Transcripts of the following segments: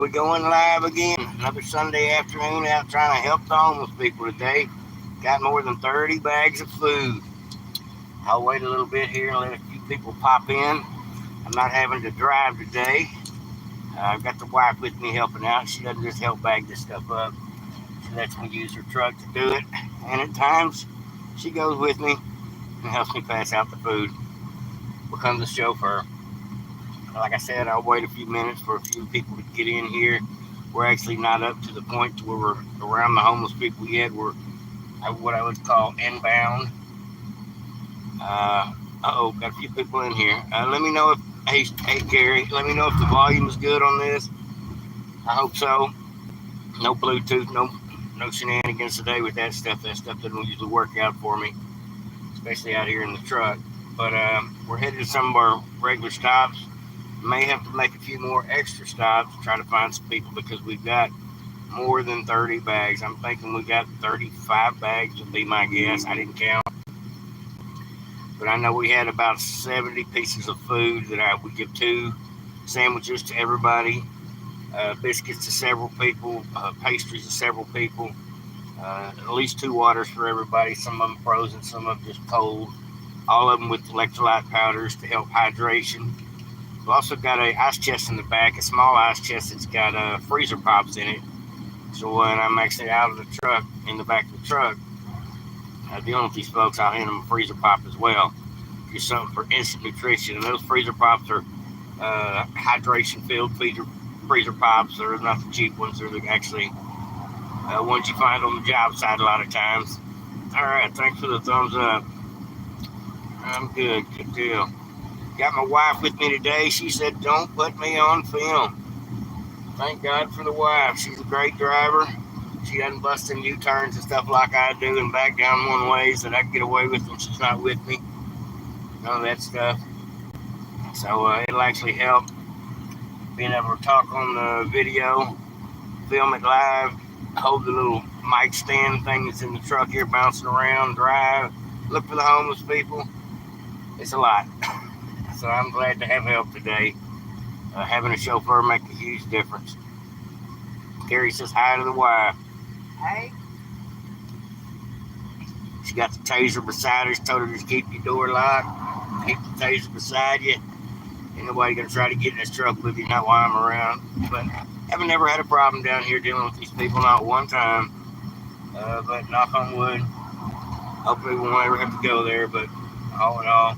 We're going live again. Another Sunday afternoon out trying to help the homeless people today. Got more than 30 bags of food. I'll wait a little bit here and let a few people pop in. I'm not having to drive today. I've got the wife with me helping out. She doesn't just help bag this stuff up. She lets me use her truck to do it. And at times, she goes with me and helps me pass out the food. Becomes a chauffeur. Like I said, I'll wait a few minutes for a few people to get in here. We're actually not up to the point to where we're around the homeless people yet. We're what I would call inbound. Got a few people in here. Let me know if, hey Gary, let me know if the volume is good on this. I hope so. No Bluetooth, no shenanigans today with that stuff. That stuff doesn't usually work out for me, especially out here in the truck. But we're headed to some of our regular stops. May have to make a few more extra stops to try to find some people because we've got more than 30 bags. I'm thinking we got 35 bags would be my guess. I didn't count. But I know we had about 70 pieces of food that I would give 2 sandwiches to everybody, biscuits to several people, pastries to several people, at least 2 waters for everybody, some of them frozen, some of them just cold, all of them with electrolyte powders to help hydration. We've also got an ice chest in the back, a small ice chest that's got freezer pops in it. So when I'm actually out of the truck, in the back of the truck, dealing with these folks, I'll hand them a freezer pop as well. Just something for instant nutrition. And those freezer pops are hydration-filled freezer pops. They're not the cheap ones. They're actually ones you find on the job site a lot of times. All right, thanks for the thumbs up. I'm good. Good deal. Got my wife with me today. She said, don't put me on film. Thank God for the wife. She's a great driver. She doesn't bust in U-turns and stuff like I do and back down one ways that I can get away with when she's not with me. None of that stuff. So it'll actually help being able to talk on the video, film it live, hold the little mic stand thing that's in the truck here bouncing around, drive, look for the homeless people. It's a lot. So I'm glad to have help today. Having a chauffeur make a huge difference. Carrie says hi to the wife. Hey. She got the taser beside her. She told her to just keep your door locked. Keep the taser beside you. Ain't nobody gonna try to get in this truck with you, not while I'm around. But haven't never had a problem down here dealing with these people, not one time. But knock on wood. Hopefully we won't ever have to go there. But all in all,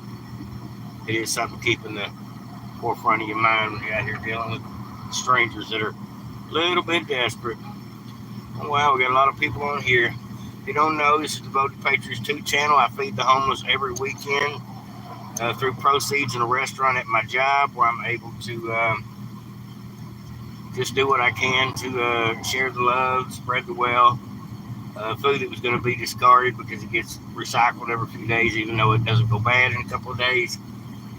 it is something to keep in the forefront of your mind when you're out here dealing with strangers that are a little bit desperate. Oh, wow, we got a lot of people on here. If you don't know, this is the Devoted Patriots 2 channel. I feed the homeless every weekend through proceeds in a restaurant at my job where I'm able to just do what I can to share the love, spread the wealth. Food that was going to be discarded because it gets recycled every few days, even though it doesn't go bad in a couple of days.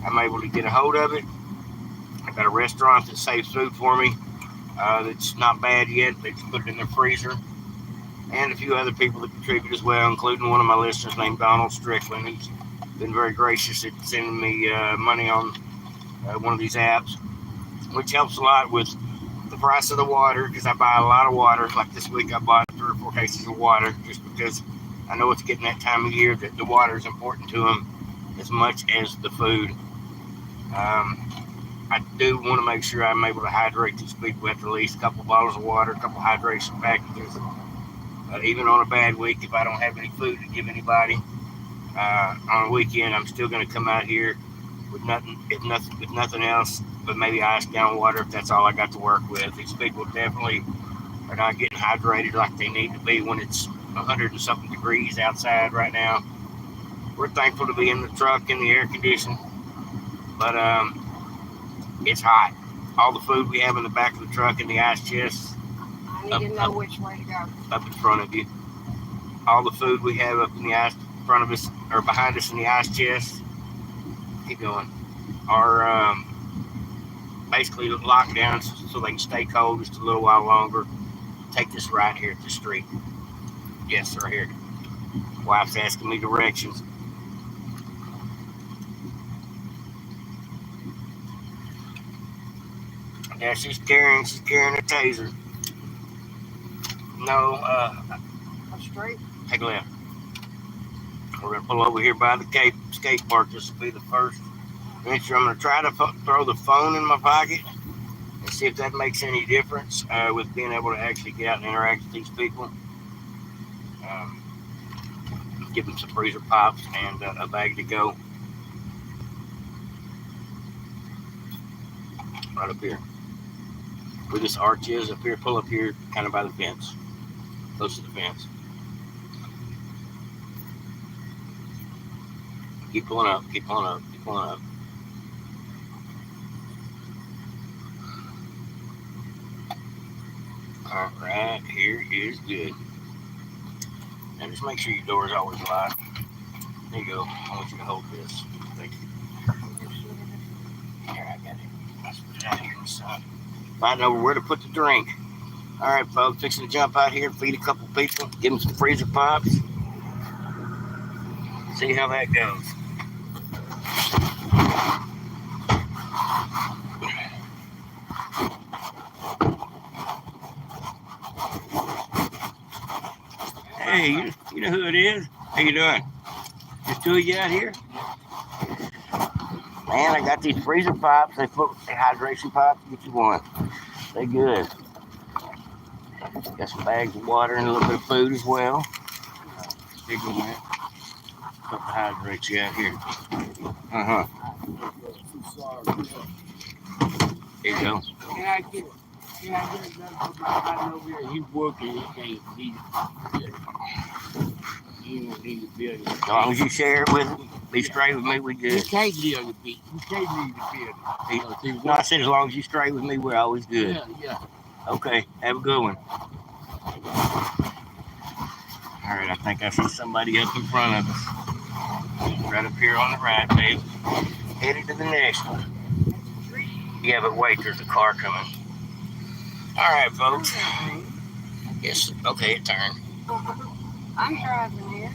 I'm able to get a hold of it. I've got a restaurant that saves food for me that's not bad yet. They just put it in their freezer. And a few other people that contribute as well, including one of my listeners named Donald Strickland. He's been very gracious at sending me money on one of these apps, which helps a lot with the price of the water because I buy a lot of water. Like this week, I bought 3 or 4 cases of water just because I know it's getting that time of year that the water is important to them as much as the food. I do want to make sure I'm able to hydrate these people with at least a couple bottles of water, a couple hydration packages. Even on a bad week, if I don't have any food to give anybody on a weekend, I'm still going to come out here with nothing else, but maybe ice down water if that's all I got to work with. These people definitely are not getting hydrated like they need to be when it's 100 and something degrees outside right now. We're thankful to be in the truck in the air conditioning, but it's hot. All the food we have in the back of the truck in the ice chest. I need to know which way to go. Up in front of you. All the food we have up in the ice in front of us or behind us in the ice chest. Keep going. Are basically locked down so they can stay cold just a little while longer. Take this right here at the street. Yes, right here. Wife's asking me directions. Yeah, she's carrying a taser. No, Straight. take a left. We're gonna pull over here by the skate park. This will be the first venture. I'm gonna try to throw the phone in my pocket and see if that makes any difference with being able to actually get out and interact with these people. Um, Give them some freezer pops and a bag to go. Right up here. Where this arch is up here, pull up here kind of by the fence. Close to the fence. Keep pulling up, keep pulling up, keep pulling up. Alright, here is good. And just make sure your door is always locked. There you go. I want you to hold this. Thank you. Here, I got it. Let's put it out here in the sun. Find over where to put the drink. Alright, folks, fixing to jump out here and feed a couple people. Give them some freezer pops. See how that goes. Hey, you know who it is? How you doing? Just two of you out here? Man, I got these freezer pops. They hydration pops. Get you one. They good. Got some bags of water and a little bit of food as well. Big one, man. Help to hydrate you out here. Uh-huh. There you go. Can I get it? Can I get it done? I know where he's working. He can't be. He don't need to build it. As long as you share it with me, be straight with me, we He good. can't live the beat. He can't leave the building. No, I said as long as you straight with me, we're always good. Yeah. Okay, have a good one. All right, I think I see somebody up in front of us. Right up here on the right, babe. Headed to the next one. Yeah, but wait, there's a car coming. All right, folks. Yes, okay, it turned. I'm driving here.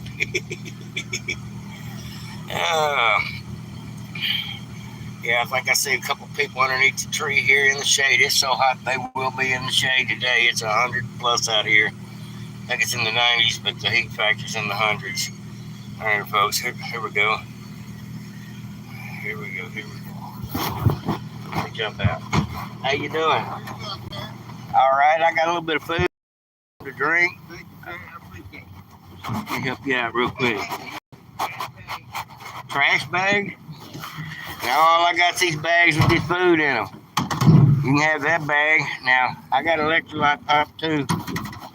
Yeah, I think I see a couple people underneath the tree here in the shade. It's so hot they will be in the shade today. It's 100 plus out here. I think it's in the 90s, but the heat factor's in the hundreds. All right, folks, here we go. Here we go. Let me jump out. How you doing? All right, I got a little bit of food to drink. Let me help you out real quick. Trash bag? Now all I got is these bags with this food in them. You can have that bag. Now, I got electrolyte pop too.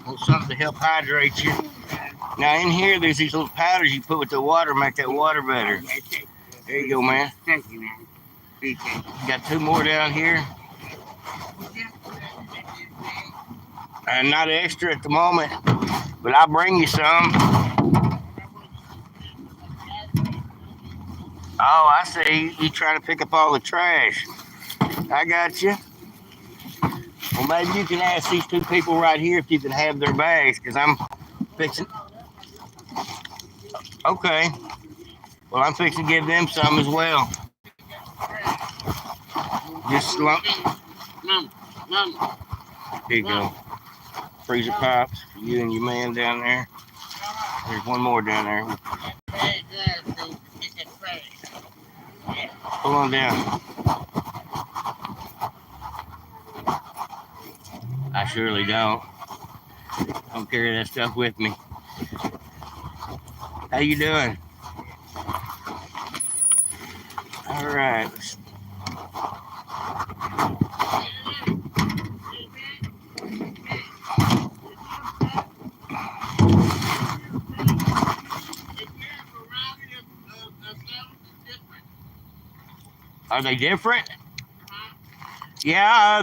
Want something to help hydrate you. Now in here, there's these little powders you put with the water, make that water better. There you go, man. Thank you, man. You got two more down here. Not extra at the moment, but I'll bring you some. Oh, I see. You trying to pick up all the trash. I got you. Well, maybe you can ask these two people right here if you can have their bags, because I'm fixing. Okay. Well, I'm fixing to give them some as well. Just lump. Here you go. Freezer pops for you and your man down there. There's one more down there. Pull on down. I surely don't. Don't carry that stuff with me. How you doing? All right. Are they different? Yeah,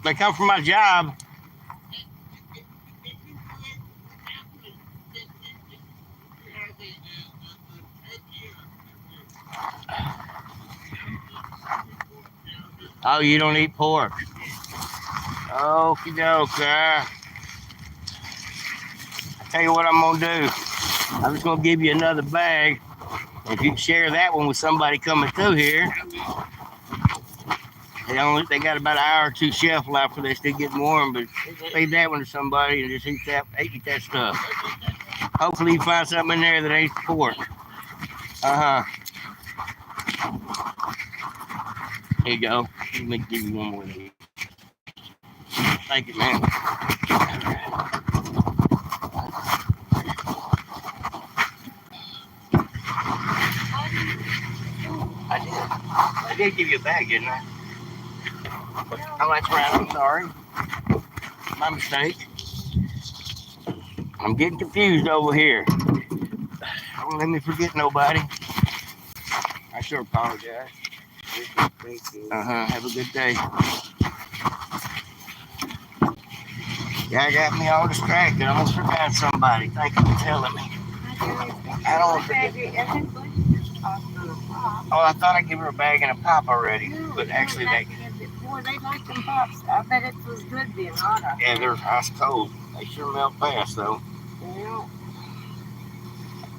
they come from my job. Oh, you don't eat pork? Okie doke. Tell you what I'm gonna do. I'm just gonna give you another bag. If you can share that one with somebody coming through here, They got about an hour or two shelf life before they still get warm, but leave that one to somebody and just eat that stuff. Hopefully you find something in there that ain't pork. Here you go. Let me give you one more of these. Thank you, man. I did give you a bag, didn't I? Oh, that's right. I'm sorry. My mistake. I'm getting confused over here. Don't let me forget nobody. I sure apologize. Have a good day. Y'all got me all distracted. I almost forgot somebody. Thank you for telling me. I don't forget. Oh, I thought I gave her a bag and a pop already, but actually Boy, they like them pops. I bet it was good then, huh? Yeah, they're ice cold. They sure melt fast though. Yeah.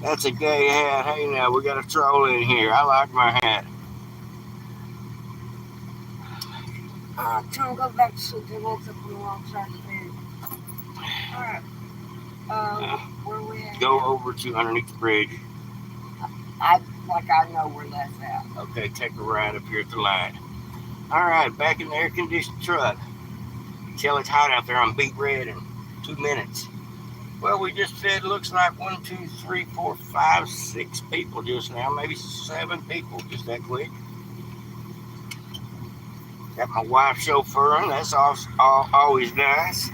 That's a gay hat. Hey, now we got a troll in here. I like my hat. Try and go back to sleep. They woke up on the wrong side of the bed. Alright. Where we at? Go over to underneath the bridge. I know where that's at. Okay, take a ride up here at the light. All right, back in the air-conditioned truck. Tell it's hot out there. I'm beat red in 2 minutes. Well, we just fed, looks like 1, 2, 3, 4, 5, 6 people just now. Maybe 7 people just that quick. Got my wife chauffeuring. That's always nice.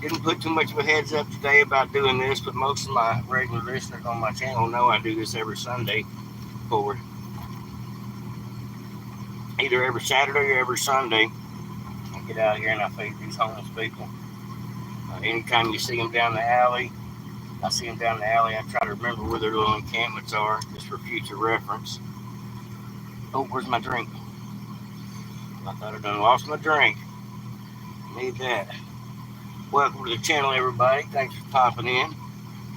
Didn't put too much of a heads up today about doing this, but most of my regular listeners on my channel know I do this every Sunday forward. Either every Saturday or every Sunday. I get out here and I feed these homeless people. Anytime you see them down the alley, I try to remember where their little encampments are, just for future reference. Oh, where's my drink? I thought I done lost my drink. Need that. Welcome to the channel, everybody. Thanks for popping in.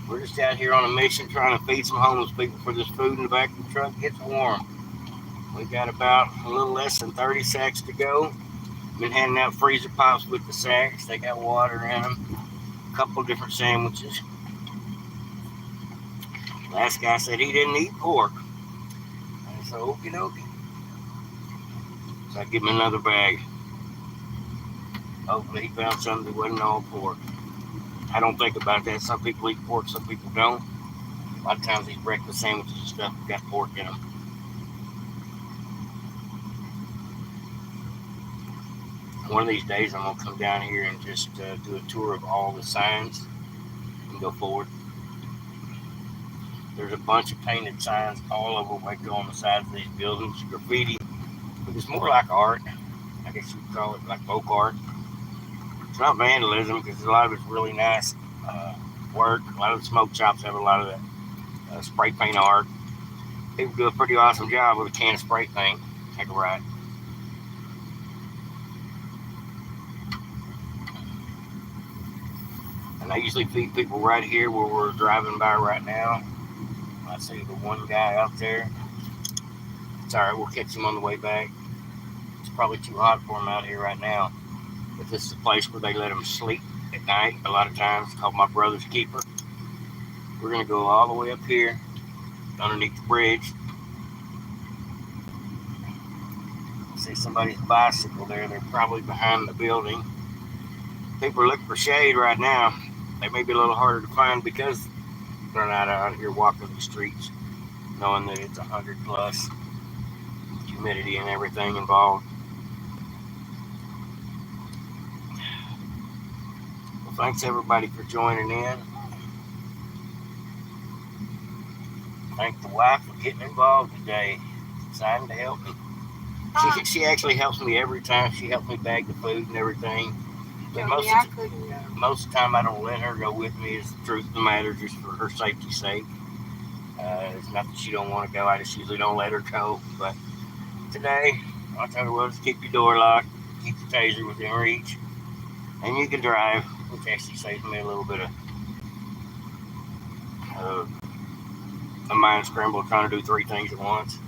We're just out here on a mission trying to feed some homeless people for this food in the back of the truck gets warm. We got about a little less than 30 sacks to go. Been handing out freezer pops with the sacks. They got water in them. A couple different sandwiches. Last guy said he didn't eat pork. I said, okie dokie. So I give him another bag. Hopefully he found something that wasn't all pork. I don't think about that. Some people eat pork, some people don't. A lot of times these breakfast sandwiches and stuff have got pork in them. One of these days I'm going to come down here and just do a tour of all the signs and go forward. There's a bunch of painted signs all over Waco on the sides of these buildings, graffiti, but it's more like art. I guess you could call it like folk art. It's not vandalism because a lot of it's really nice work. A lot of the smoke shops have a lot of that spray paint art. People do a pretty awesome job with a can of spray paint. Take a ride. And I usually feed people right here where we're driving by right now. I see the one guy out there. It's all right, we'll catch him on the way back. It's probably too hot for him out here right now. But this is a place where they let him sleep at night a lot of times. It's called my brother's keeper. We're going to go all the way up here underneath the bridge. See somebody's bicycle there. They're probably behind the building. People are looking for shade right now. They may be a little harder to find because they're not out here walking the streets knowing that it's 100 plus, humidity and everything involved. Well, thanks everybody for joining in. Thank the wife for getting involved today, deciding to help me. She actually helps me every time. She helps me bag the food and everything. But most of the time I don't let her go with me, is the truth of the matter, just for her safety's sake. It's not that she don't want to go, I just usually don't let her go. But today, I told her, well, just keep your door locked, keep the taser within reach, and you can drive, which actually saves me a little bit of a mind scramble trying to do 3 things at once.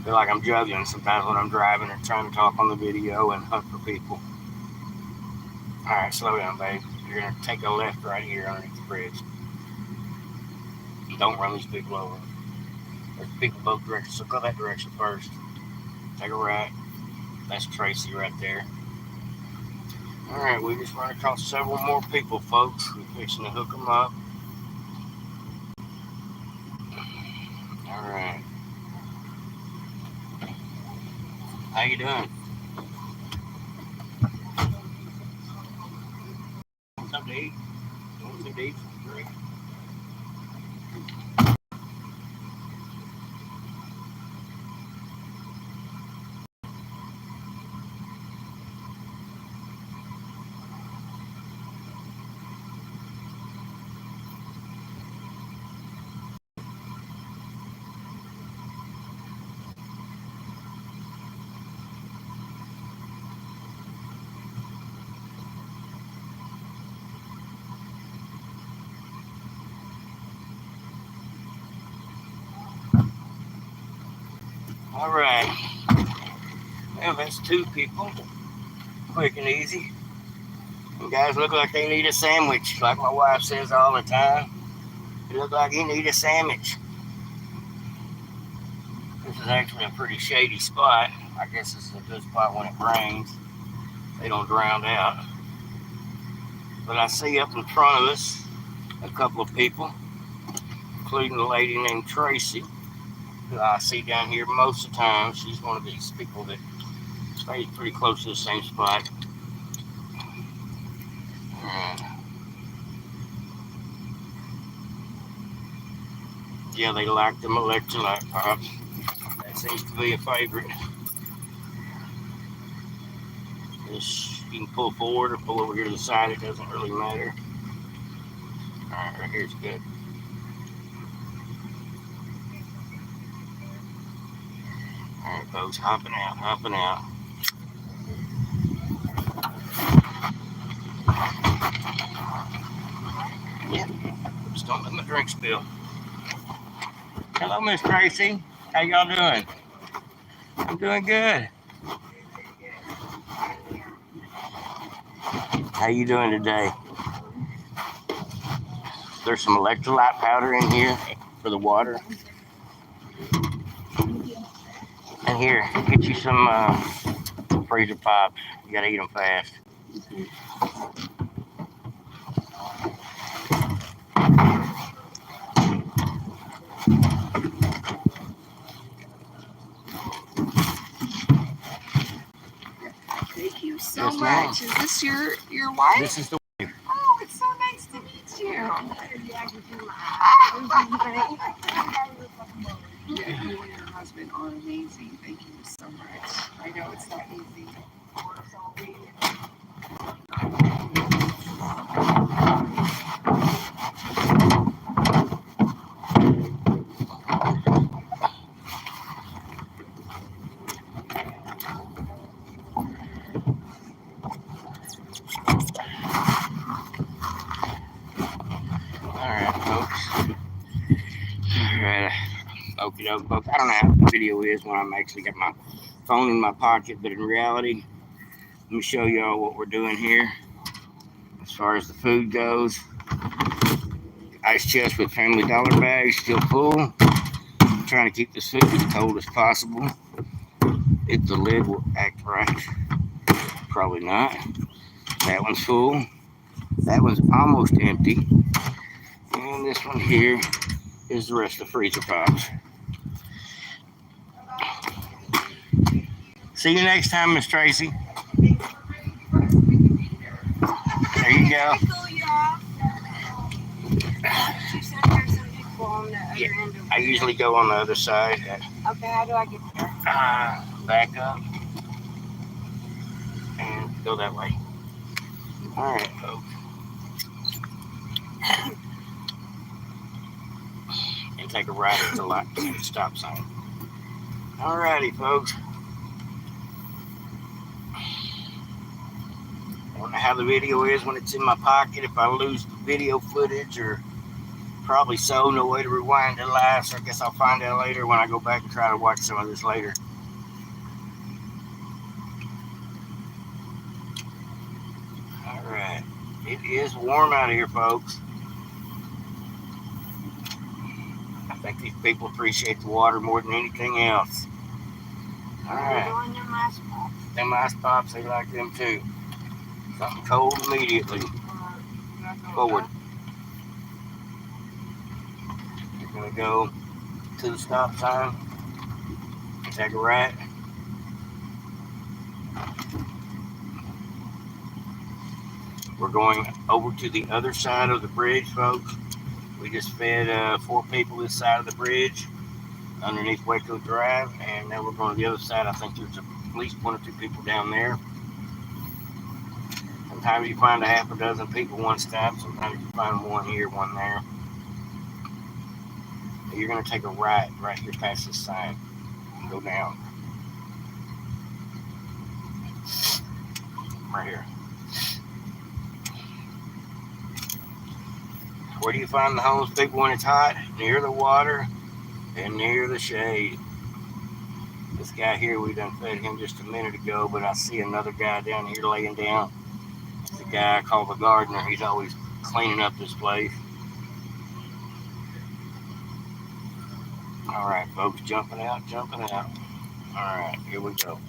feel like I'm juggling sometimes when I'm driving and trying to talk on the video and hunt for people. All right, slow down, babe. You're gonna take a left right here underneath the bridge. Don't run these people over. There's people both directions, so go that direction first. Take a right. That's Tracy right there. All right, we just run across several more people, folks. We're fixing to hook them up. All right. How you doing? Want something to eat? Want something to eat? Drink? All right. Well, that's two people. Quick and easy. You guys look like they need a sandwich, like my wife says all the time. You look like you need a sandwich. This is actually a pretty shady spot. I guess this is a good spot when it rains. They don't drown out. But I see up in front of us a couple of people, including a lady named Tracy, who I see down here most of the time. She's one of these people that stays pretty close to the same spot. Yeah, they like them electrolyte pops. That seems to be a favorite. Just, you can pull forward or pull over here to the side. It doesn't really matter. All right here's good. All right, folks, hopping out, hopping out. Yep. Just don't let my drink spill. Hello, Miss Tracy. How y'all doing? I'm doing good. How you doing today? There's some electrolyte powder in here for the water. And here, get you some freezer pops. You gotta eat them fast. Thank you so Yes, ma'am. much. Is this your wife? This is the Oh, it's so nice to meet you. You and your husband are amazing. Thank you so much. I know it's not easy. Alright, folks. Alright. Okie doke, folks. I don't know how the video is when I'm actually got my phone in my pocket, but in reality, let me show y'all what we're doing here. As far as the food goes, ice chest with Family Dollar bags still full. I'm trying to keep this food as cold as possible. If the lid will act right, probably not. That one's full. That one's almost empty. And this one here is the rest of the freezer pops. See you next time, Miss Tracy. There you go. She said there's some people on the other end of I usually go on the other side. Okay, how do I get there? Back up and go that way. All right, folks. And take a right at the light, stop sign. All righty, folks. I don't know how the video is when it's in my pocket. If I lose the video footage or Probably so. No way to rewind it live, so I guess I'll find out later when I go back and try to watch some of this later. Alright. It is warm out here, folks. I think these people appreciate the water more than anything else. Alright. Doing them ice pops. Them ice pops, they like them too. Something cold immediately. Forward. You're going to go to the stop sign. Take a right. We're going over to the other side of the bridge, folks. We just fed 4 people this side of the bridge underneath Waco Drive, and now we're going to the other side. I think there's at least 1 or 2 people down there. Sometimes you find a half a dozen people one stop. Sometimes you find 1 here, 1 there. But you're going to take a right here past this sign and go down. Right here. Where do you find the homeless people when it's hot? Near the water and near the shade. This guy here, we done fed him just a minute ago, but I see another guy down here laying down. It's the guy I call the gardener. He's always cleaning up this place. All right, folks, jumping out. All right, here we go.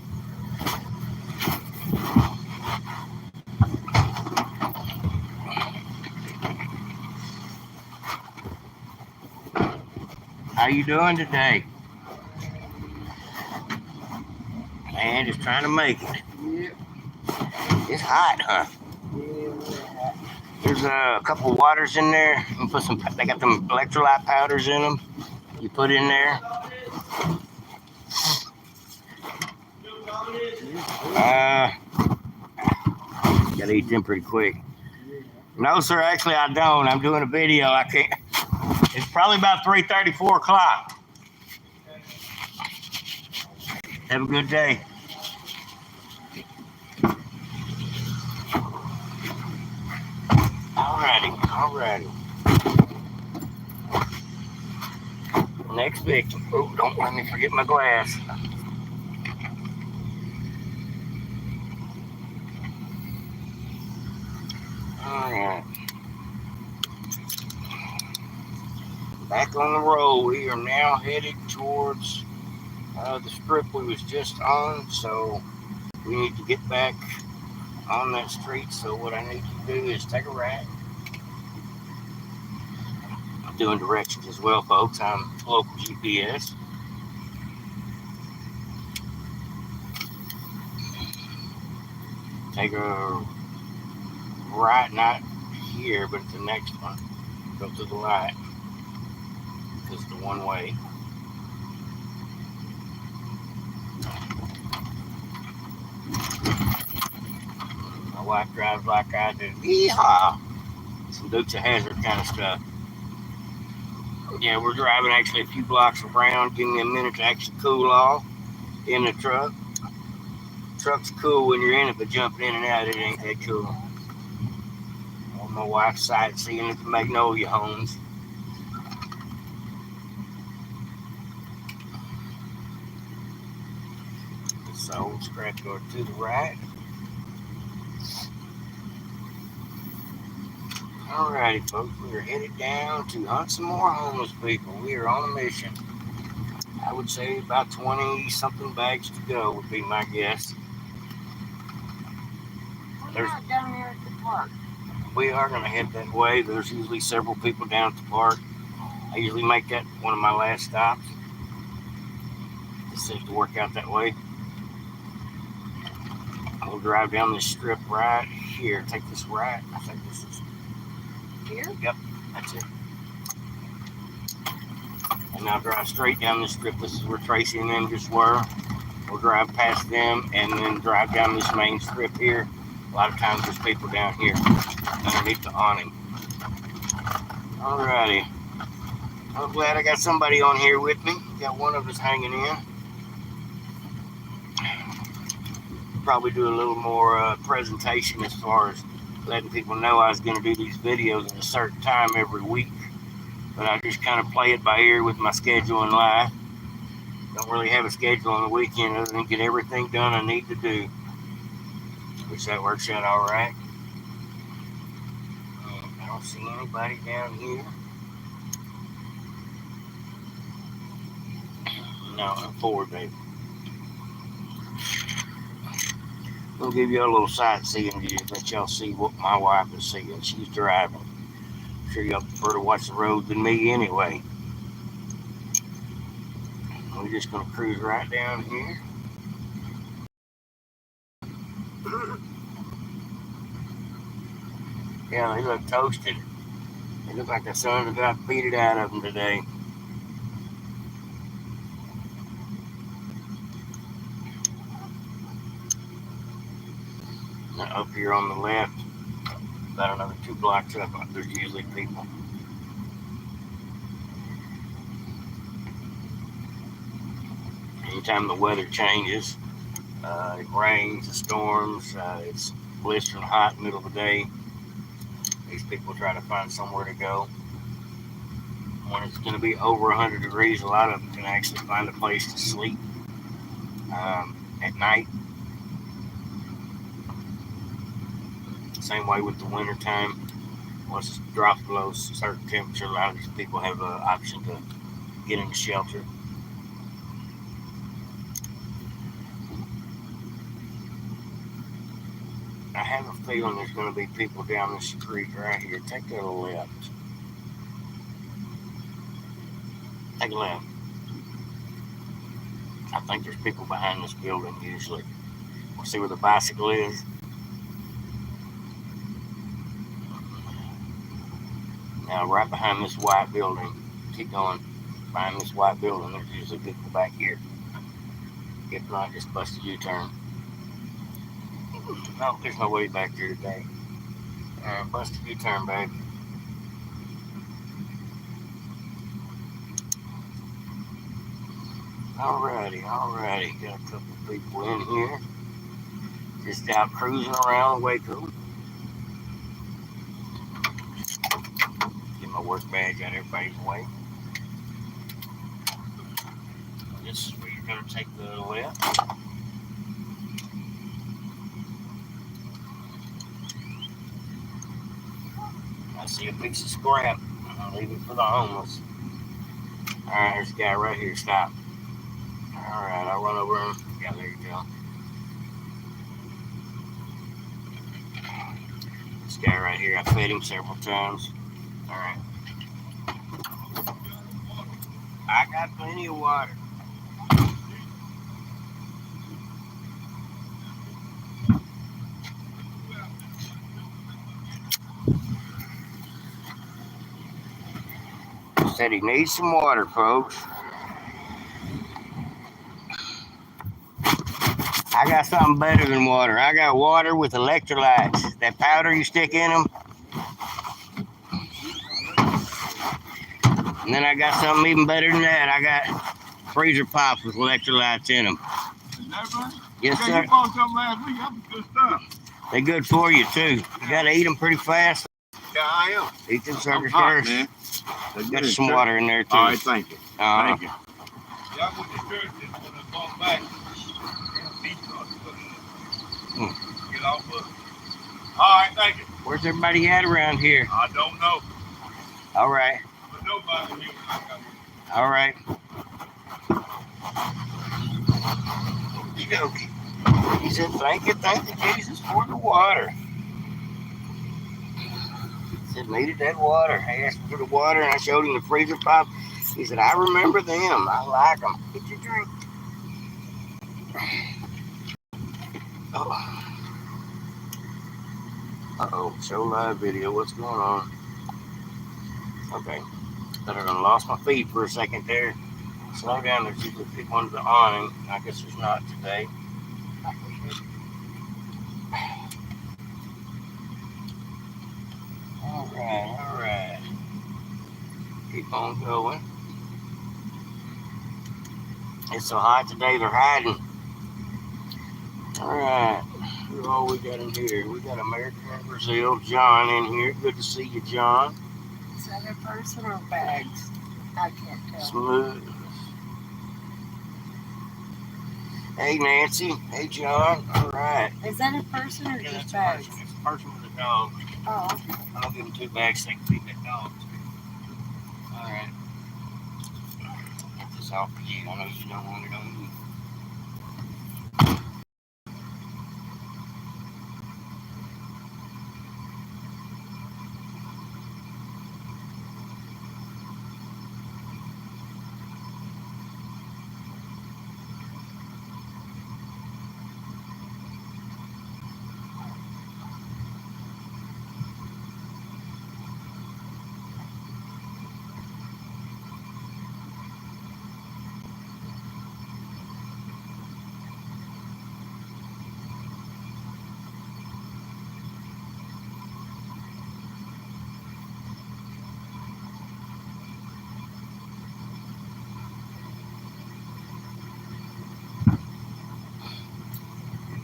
How you doing today? Man, just trying to make it. Yeah. It's hot, huh? Yeah. There's a couple of waters in there. You put some. They got them electrolyte powders in them. You put in there. Gotta eat them pretty quick. No, sir. Actually, I don't. I'm doing a video. I can't. It's probably about 3:30, 4 o'clock. Have a good day. Alrighty. Next victim. Oh, don't let me forget my glass. Alright. Back on the road. We are now headed towards the strip we was just on, so we need to get back on that street. So what I need to do is take a right. I'm doing directions as well, folks. I'm local GPS. Take a right, not here, but the next one. Go to the right. This is the one way. My wife drives like I do. Yeehaw! Some Dukes of Hazzard kind of stuff. Yeah, we're driving actually a few blocks around. Give me a minute to actually cool off in the truck. Truck's cool when you're in it, but jumping in and out, it ain't that cool. Well, my wife's sightseeing at the Magnolia Homes. This old scrapyard to the right. Alrighty, folks, we are headed down to hunt some more homeless people. We are on a mission. I would say about 20-something bags to go would be my guess. We're not down here at the park. We are going to head that way. There's usually several people down at the park. I usually make that one of my last stops. It seems to work out that way. We'll drive down this strip right here. Take this right. I think this is Here? Yep, that's it. And now drive straight down this strip. This is where Tracy and them just were. We'll drive past them and then drive down this main strip here. A lot of times there's people down here underneath the awning. Alrighty. I'm glad I got somebody on here with me. Got one of us hanging in. Probably do a little more presentation as far as letting people know I was going to do these videos at a certain time every week. but I just kind of play it by ear with my schedule in life. Don't really have a schedule on the weekend other than get everything done I need to do, which that works out all right. I don't see anybody down here. No, I'm forward, baby. We'll give you a little sightseeing view, let y'all see what my wife is seeing. She's driving. I'm sure y'all prefer to watch the road than me anyway. We're just going to cruise right down here. Yeah, they look toasted. They look like the sun got beat it out of them today. Now, up here on the left, about another 2 blocks up, there's usually people. Anytime the weather changes, it rains, it storms, it's blistering hot in the middle of the day, these people try to find somewhere to go. When it's going to be over 100 degrees, a lot of them can actually find a place to sleep at night. Same way with the winter time. Once it drops below a certain temperature, a lot of these people have an option to get into shelter. I have a feeling there's going to be people down this street right here. Take that left. Take a left. I think there's people behind this building usually. We'll see where the bicycle is. Now, right behind this white building, keep going. Behind this white building, there's usually people back here. If not, just bust a U-turn. No, there's no way back there today. Bust a U-turn, babe. Alrighty. Got a couple of people in here. Just out cruising around Waco. Get my work badge out of everybody's way. This is where you're going to take the left. I see a piece of scrap. I'll leave it for the homeless. Alright, there's a guy right here. Stop. Alright, I'll run over him. Yeah, there you go. This guy right here, I fed him several times. Alright. I got plenty of water. Said he needs some water, folks. I got something better than water. I got water with electrolytes. That powder you stick in them. And then I got something even better than that. I got freezer pops with electrolytes in them. Is that right? Yes, Yeah, sir. you bought some last week. That was good stuff. They're good for you, too. You got to eat them pretty fast. Yeah, I am. Eat them suckers hot, first. man. Got some water in there, too. All right, thank you. Thank you. Y'all went to church and when I walk back, get off of it. All right, thank you. Where's everybody at around here? I don't know, All right. but nobody here when I got here. All right. Okay. He said, thank you, Jesus, for the water. He said, needed that water. I asked him for the water, and I showed him the freezer pop. He said, I remember them. I like them. Get your drink. Oh. Uh-oh. Show live video. What's going on? Okay. Thought I done lost my feed for a second there. Slow down. There's usually people under the awning. I guess there's not today. All right. Keep on going. It's so hot today, they're hiding. All right. Who all we got in here? We got American and Brazil. John in here. Good to see you, John. that a person or bags? I can't tell. Smooth. Hey, Nancy. Hey, John. All right. Is that a person or Yeah, just that's a bags? person. It's a person with a dog. Oh, okay. I'll give them 2 bags so they can feed that dog. All right. Get this off for you. I know you don't want it on you.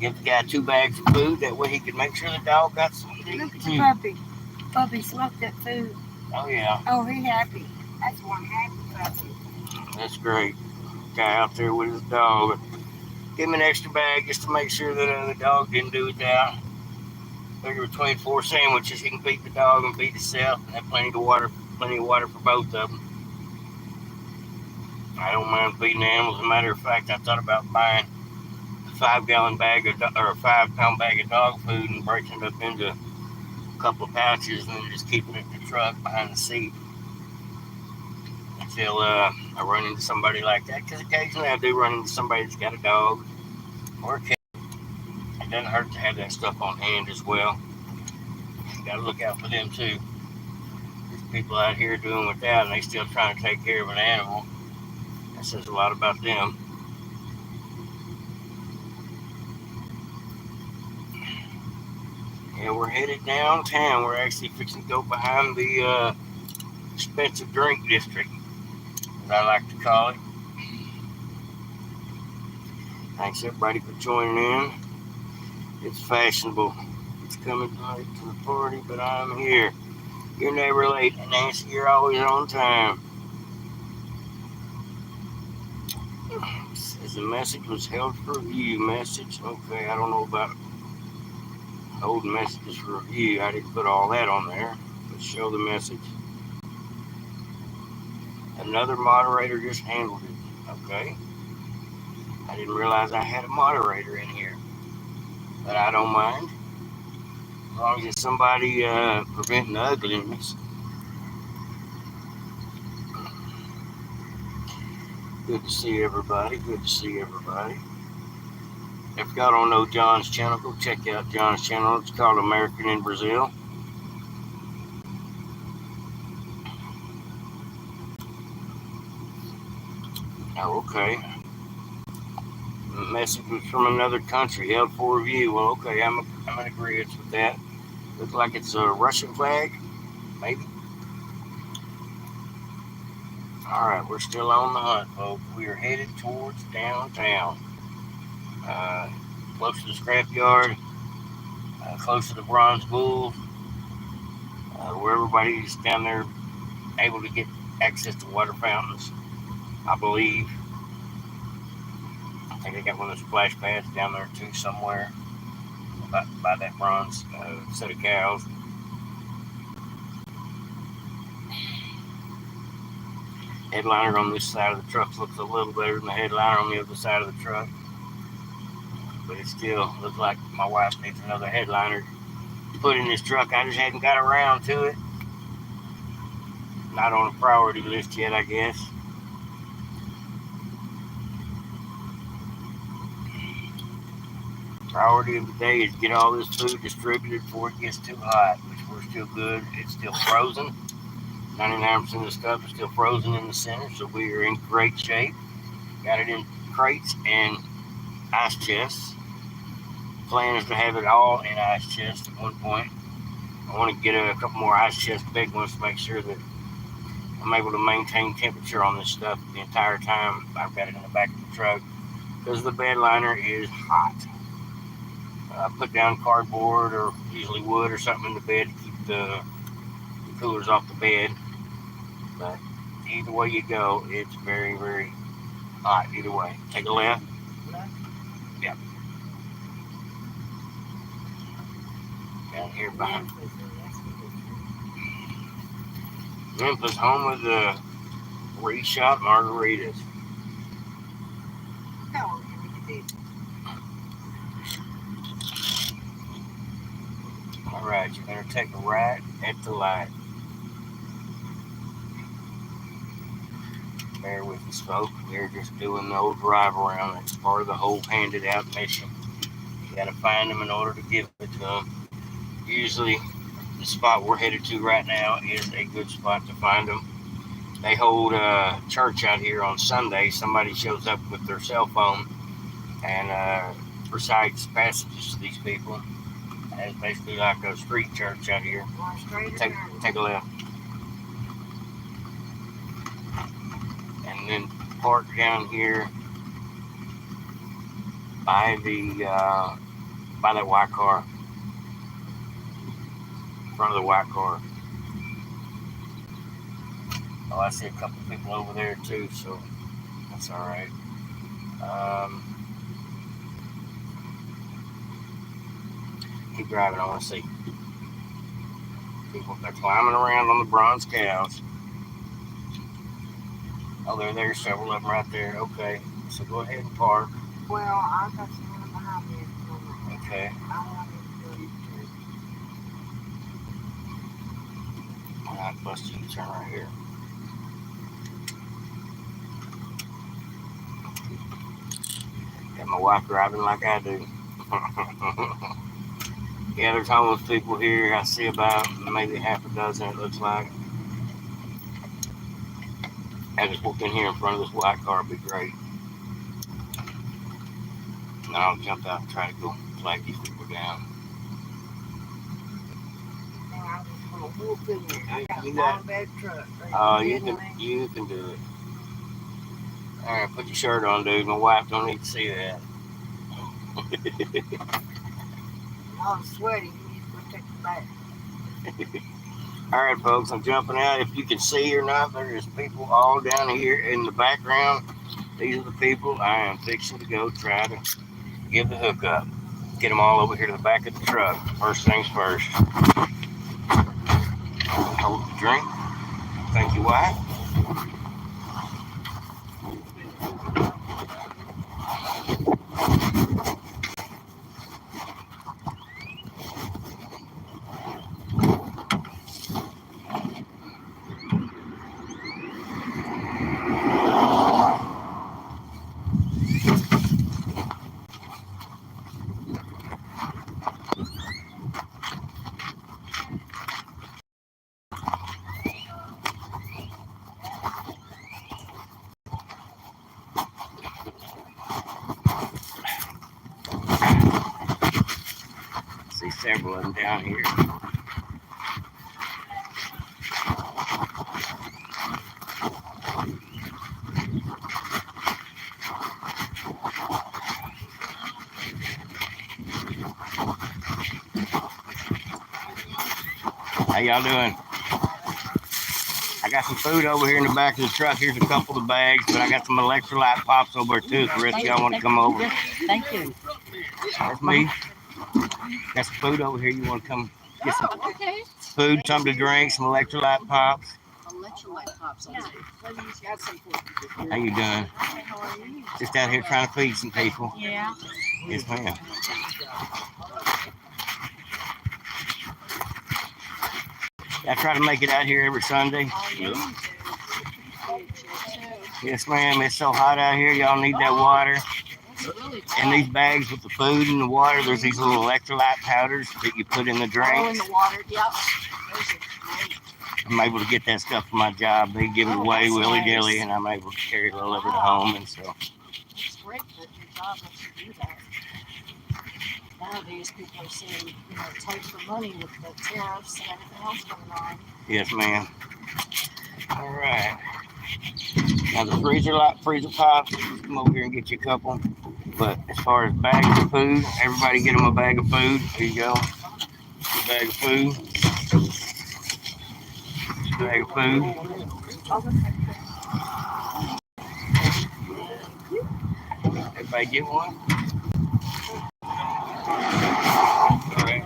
Give the guy 2 bags of food. That way he can make sure the dog got something to eat. Look at the puppy. Puppy's looked at food. Oh, yeah. Oh, he happy. That's one happy puppy. That's great. Guy out there with his dog. Give him an extra bag just to make sure that the dog didn't do without. Figure between 4 sandwiches, he can feed the dog and feed himself, and have plenty of water for both of them. I don't mind feeding animals. As a matter of fact, I thought about buying a 5-gallon bag or a 5-pound bag of dog food and breaking it up into a couple of pouches and then just keeping it in the truck behind the seat until I run into somebody like that. Because occasionally I do run into somebody that's got a dog or a cat. It doesn't hurt to have that stuff on hand as well. You got to look out for them too. There's people out here doing without, and they still trying to take care of an animal. That says a lot about them. Yeah, we're headed downtown. We're actually fixing to go behind the expensive drink district, as I like to call it. Thanks everybody for joining in. It's fashionable. It's coming late to the party, but I'm here. You're never late, Nancy. You're always on time. Says the message was held for review. Message. Okay, I don't know about holding messages for review. I didn't put all that on there. But show the message. Another moderator just handled it. Okay. I didn't realize I had a moderator in here. But I don't mind. As long as it's somebody preventing ugliness. Good to see everybody. Good to see everybody. If y'all don't know John's channel, go check out John's channel. It's called American in Brazil. Oh, okay. Message was from another country, held for review. Well, okay, I'm in agreement with that. Looks like it's a Russian flag, maybe. All right, we're still on the hunt, folks. We are headed towards downtown, close to the scrapyard, close to the Bronze Bull, where everybody's down there able to get access to water fountains, I believe. I think they got one of those splash pads down there too somewhere by that bronze set of cows. Headliner on this side of the truck looks a little better than the headliner on the other side of the truck. But it still looks like my wife needs another headliner put in this truck. I just hadn't got around to it. Not on a priority list yet, I guess. Priority of the day is get all this food distributed before it gets too hot, which we're still good. It's still frozen. 99% of the stuff is still frozen in the center, so we are in great shape. Got it in crates and ice chests. Plan is to have it all in ice chests at one point. I want to get a couple more ice chests, big ones, to make sure that I'm able to maintain temperature on this stuff the entire time I've got it in the back of the truck, because the bed liner is hot. I put down cardboard or usually wood or something in the bed to keep the coolers off the bed. But either way you go, it's very, very hot. Either way, take a left. Yep. Down here behind Memphis, home of the reshot margaritas. No, All right, you're gonna take a right at the light. Bear with us, folks. We're just doing the old drive around. It's part of the whole handed out mission. You gotta find them in order to give it to them. Usually, the spot we're headed to right now is a good spot to find them. They hold church out here on Sunday. Somebody shows up with their cell phone and recites passages to these people. And it's basically like a street church out here. Take a left. And then park down here by that white car. In front of the white car. Oh, I see a couple people over there too, so that's all right. Keep driving. I want to see people. They're climbing around on the bronze cows. Oh, there's several of them right there. Okay, so go ahead and park. well, I got someone behind me at the moment. Okay. I want to do it. All right, bust you turn right here. Got my wife driving like I do. Yeah, there's homeless people here. I see about maybe half a dozen, it looks like. I just walked in here in front of this white car. It'd be great. And I'll jump out and try to go flag these people down. I just want to whoop in there. I got You a got- long bad truck. You can do it. All right, put your shirt on, dude. My wife don't need to see that. I'm sweaty. You need to go take the bath. All right, folks, I'm jumping out. If you can see or not, there's people all down here in the background. These are the people I am fixing to go try to give the hook up. Get them all over here to the back of the truck. First things first. Hold the drink. Thank you, wife. See several of them down here. How y'all doing? I got some food over here in the back of the truck. Here's a couple of bags, but I got some electrolyte pops over there too. The rest of y'all want to come over? Thank you. That's me. Got some food over here. You want to come get some Okay. food, something to drink, some electrolyte pops? Electrolyte pops. Got some for How you doing? How are you? Just out here trying to feed some people. Yeah. Yes, ma'am. I try to make it out here every Sunday. Yes, ma'am. It's so hot out here. Y'all need that water. And these bags with the food and the water, there's these little electrolyte powders that you put in the Oh, in drinks. the water. Yep. Those are great. I'm able to get that stuff for my job. They give it Oh, away that's willy-nilly, nice. and I'm able to carry it all over to home. And so, It's great that your job lets you do that. Nowadays, people are saying, tight for money with the tariffs and everything else going on. yes, ma'am. All right. Now the freezer pops, come over here and get you a couple. But as far as bags of food, everybody get them a bag of food. Here you go. A bag of food. A bag of food. Everybody get one? All right.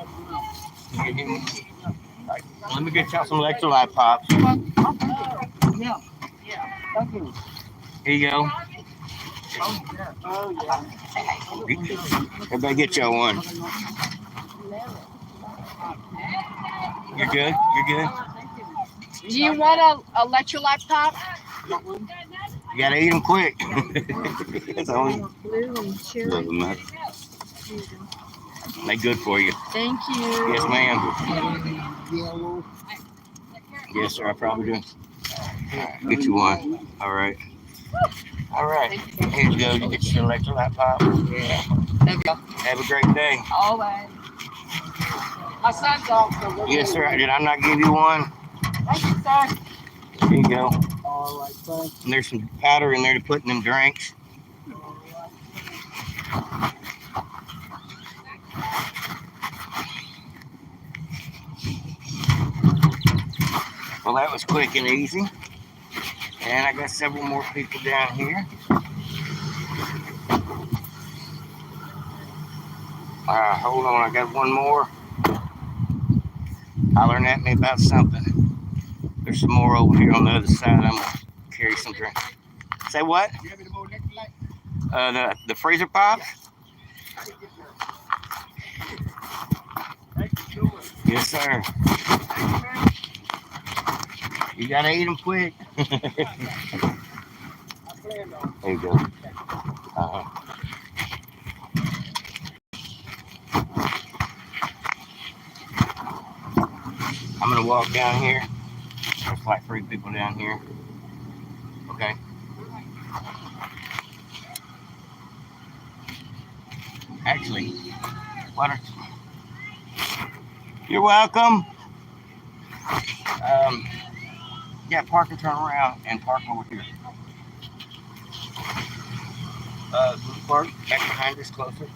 Let me get y'all some electrolyte pops. Yeah. Thank you. Here you go. Oh, yeah. Everybody get y'all one. You're good? You're good? Do you want a electrolyte pop? You gotta eat them quick. That's all. Blue and cherry. Doesn't matter. They good for you. Thank you. Yes, ma'am. Yellow. Yes, sir. I probably do. All right, get you one. All right. All right. Here you go. You get your electrolyte pop. Yeah. There we go. Have a great day. All right. My son's also. Yes, sir. Did I not give you one? Thank you, sir. Here you go. All right, thank And there's some powder in there to put in them drinks. Well, that was quick and easy. And I got several more people down here. Hold on, I got one more. Hollering at me about something. There's some more over here on the other side. I'm gonna carry some drink. Say what? you. You have any more electrolyte? The freezer pops? Thank you. Yes, sir. You gotta eat them quick. I planned on. There you go. I'm gonna walk down here. There's like 3 people down here. Okay. Actually, why don't you're welcome. Yeah, park and turn around and park over here. Park back behind us closer.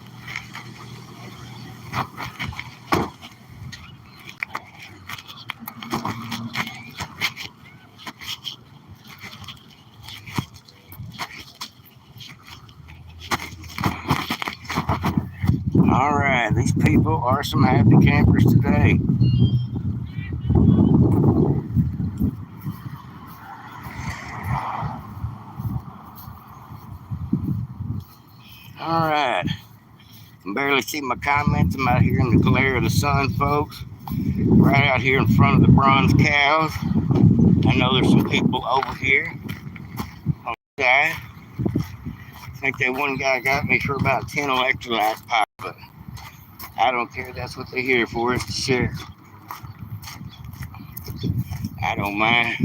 All right, these people are some happy campers today. All right. Can barely see my comments. I'm out here in the glare of the sun, folks. Right out here in front of the bronze cows. I know there's some people over here on the side. I think that one guy got me for about 10 electrolyte pops, but I don't care. That's what they're here for, is to share. I don't mind.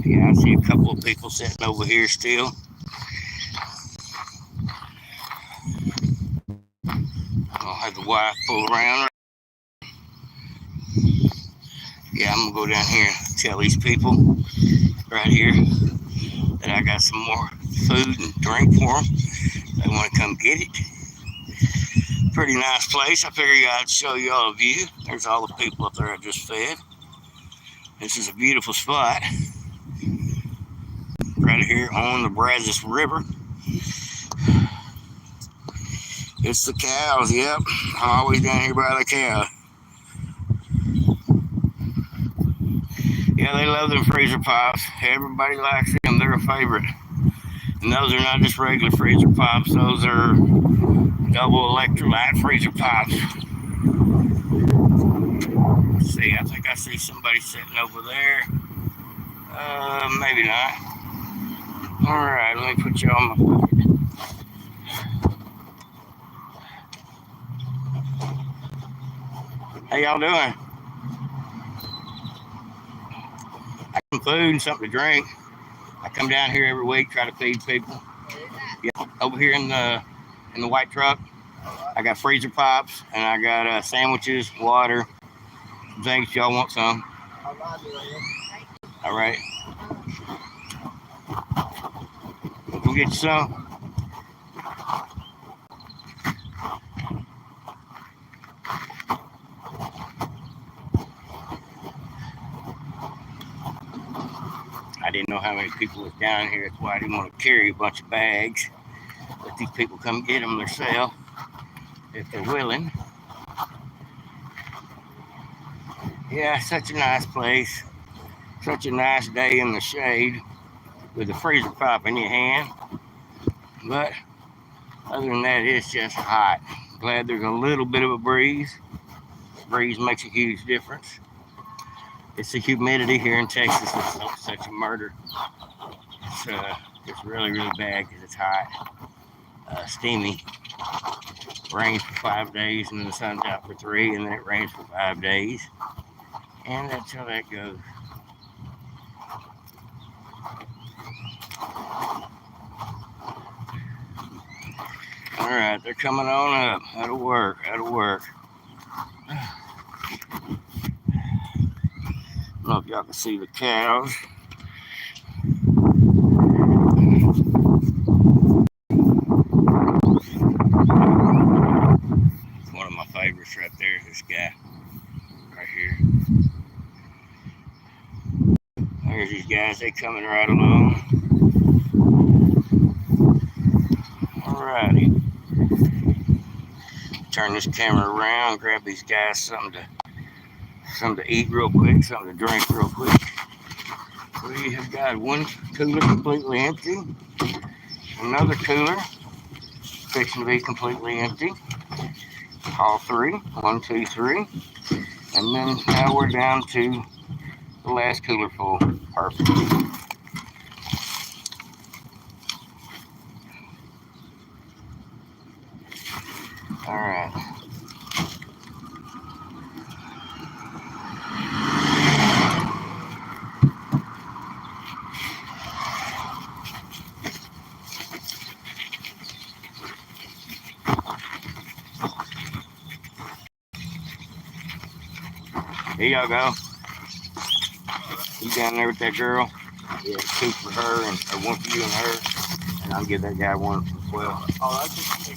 Yeah, I see a couple of people sitting over here still. I'll have the wife pull around. Yeah, I'm gonna go down here and tell these people right here that I got some more food and drink for them. They want to come get it. Pretty nice place. I figured I'd show you all a view. There's all the people up there I just fed. This is a beautiful spot. Right here on the Brazos River. It's the cows, yep. I'm always down here by the cow. Yeah, they love them freezer pops. Everybody likes them. They're a favorite. And those are not just regular freezer pops. Those are double electrolyte freezer pops. Let's see, I think I see somebody sitting over there. Maybe not. All right, let me put you on my pocket. How y'all doing? I got some food and something to drink. I come down here every week, try to feed people. Yeah, over here in the white truck, I got freezer pops and I got sandwiches, water, things. Y'all want some? All right. We'll get you some. didn't know how many people was down here. That's why I didn't want to carry a bunch of bags. Let these people come get them themselves if they're willing. Yeah, such a nice place. Such a nice day in the shade with a freezer pop in your hand. But other than that, it's just hot. Glad there's a little bit of a breeze. Breeze makes a huge difference. It's the humidity here in Texas that's such a murder. It's really, really bad because it's hot, steamy. Rains for 5 days, and then the sun's out for 3, and then it rains for 5 days. And that's how that goes. All right, they're coming on up. That'll work. That'll work. I don't know if y'all can see the cows. One of my favorites right there is this guy right here. There's these guys. They coming right along. All righty. Turn this camera around. Grab these guys something to eat real quick, something to drink real quick. We have got one cooler completely empty, another cooler fixing to be completely empty. All 3, 1, 2, 3, and then now we're down to the last cooler full. Perfect. All right. Here y'all go. You down there with that girl? Yeah, 2 for her and or 1 for you and her, and I'll give that guy 1 as well. Oh, I just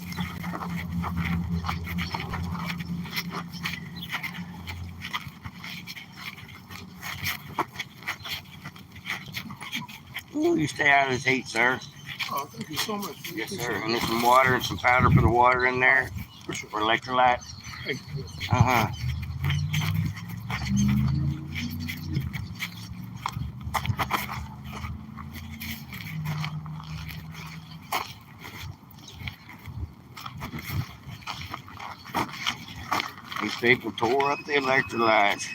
Ooh, you stay out of this heat, sir. oh, thank you so much. Yes, sir. And there's some water and some powder for the water in there For sure. for electrolytes. Thank you. Uh-huh. These people tore up the electrolytes.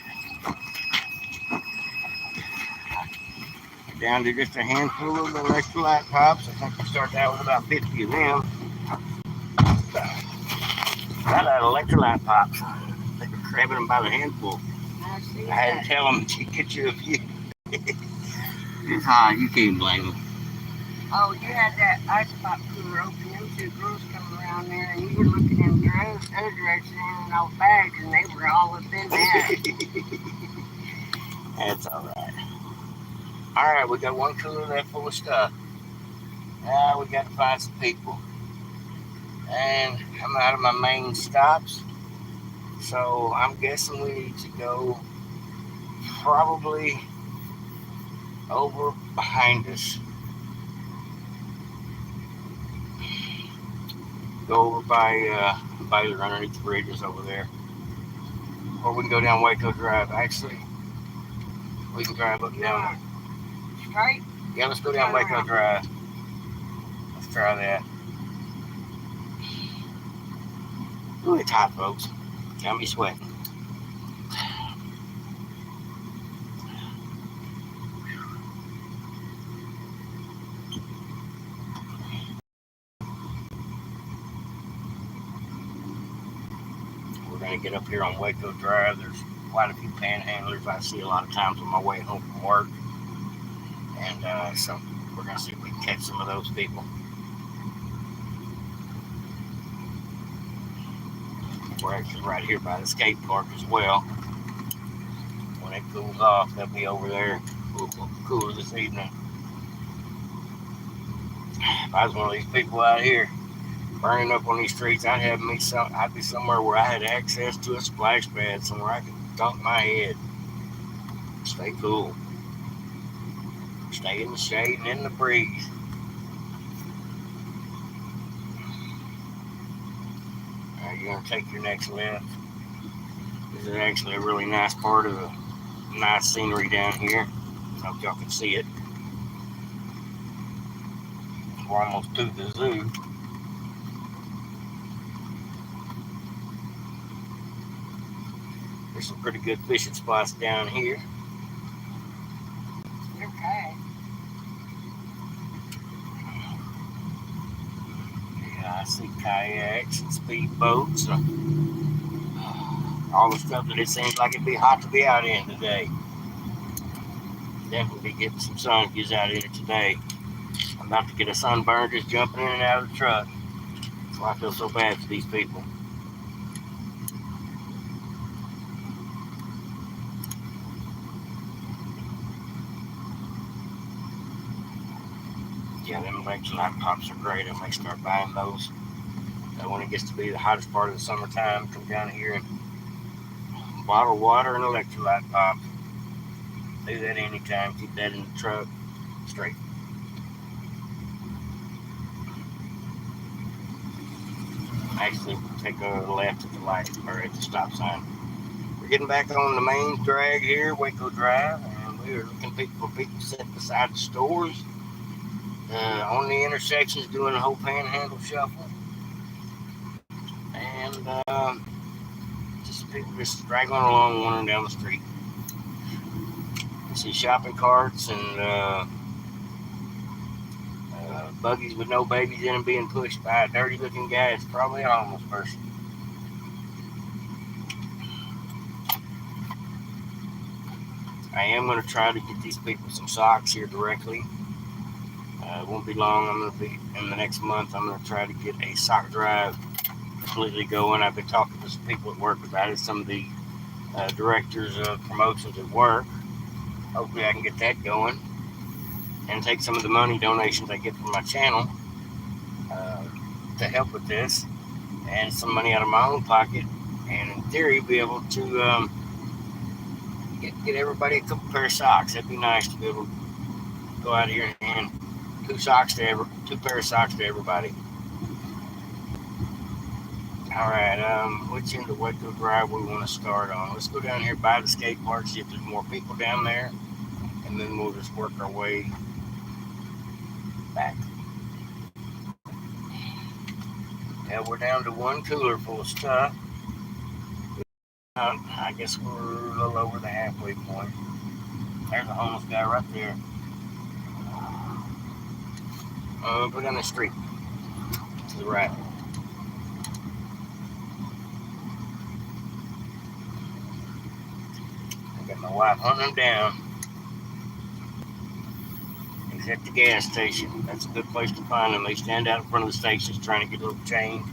Down to just a handful of electrolyte pops. I think we started out with about 50 of them. Got out of electrolyte pops. They were grabbing them by the handful. I see I had that. to tell them to get you a few. It's hot. You can't blame them. Oh, you had that ice pop cooler open. Them 2 girls coming around there, and you were looking in the other direction in those bags, and they were all up in there. That's all right. All right, we got 1 cooler left full of stuff. Now we got to find some people. And I'm out of my main stops. So I'm guessing we need to go probably over behind us. Go over by the underneath the bridges over there. Or we can go down Waco Drive. Actually, we can drive up down. Straight? Yeah, let's go down Waco Drive. Let's try that. Ooh, it's hot, folks. Got me sweating. We're going to get up here on Waco Drive. There's quite a few panhandlers I see a lot of times on my way home from work. And so we're going to see if we can catch some of those people. We're actually right here by the skate park as well. When it cools off, they'll be over there cooler this evening. If I was one of these people out here burning up on these streets, I'd be somewhere where I had access to a splash pad, somewhere I could dunk my head. Stay cool. Stay in the shade and in the breeze. You're going to take your next left. This is actually a really nice part of the nice scenery down here. I hope y'all can see it. We're almost to the zoo. There's some pretty good fishing spots down here. Okay. Yeah, I see kayaks and speedboats. All the stuff that it seems like it'd be hot to be out in today. Definitely be getting some sun if you're out in it today. I'm about to get a sunburn just jumping in and out of the truck. That's why I feel so bad for these people. Yeah, them electrolyte pops are great. I may start buying those. When it gets to be the hottest part of the summertime, come down here and bottle water and electrolyte pop. Do that anytime. Keep that in the truck straight. Actually, take a left at the light or at the stop sign. We're getting back on the main drag here, Waco Drive, and we are looking for people sitting beside the stores, on the intersections, doing a whole panhandle shuffle, and just people just straggling along, wandering down the street. You see shopping carts and buggies with no babies in them being pushed by a dirty-looking guy. It's probably a homeless person. I am going to try to get these people some socks here directly. It won't be long. I'm going to be in the next month. I'm going to try to get a sock drive completely going. I've been talking to some people at work about it. Some of the directors of promotions at work. Hopefully, I can get that going and take some of the money donations I get from my channel to help with this, and some money out of my own pocket, and in theory, be able to get everybody a couple pair of socks. That'd be nice to be able to go out here and hand two pair of socks to everybody. All right, which end of Waco Drive we want to start on? Let's go down here by the skate park, see if there's more people down there, and then we'll just work our way back. Yeah, we're down to one cooler full of stuff. I guess we're a little over the halfway point. There's a homeless guy right there. Go down the street to the right. I got my wife hunting him down. He's at the gas station. That's a good place to find them. They stand out in front of the stations trying to get a little change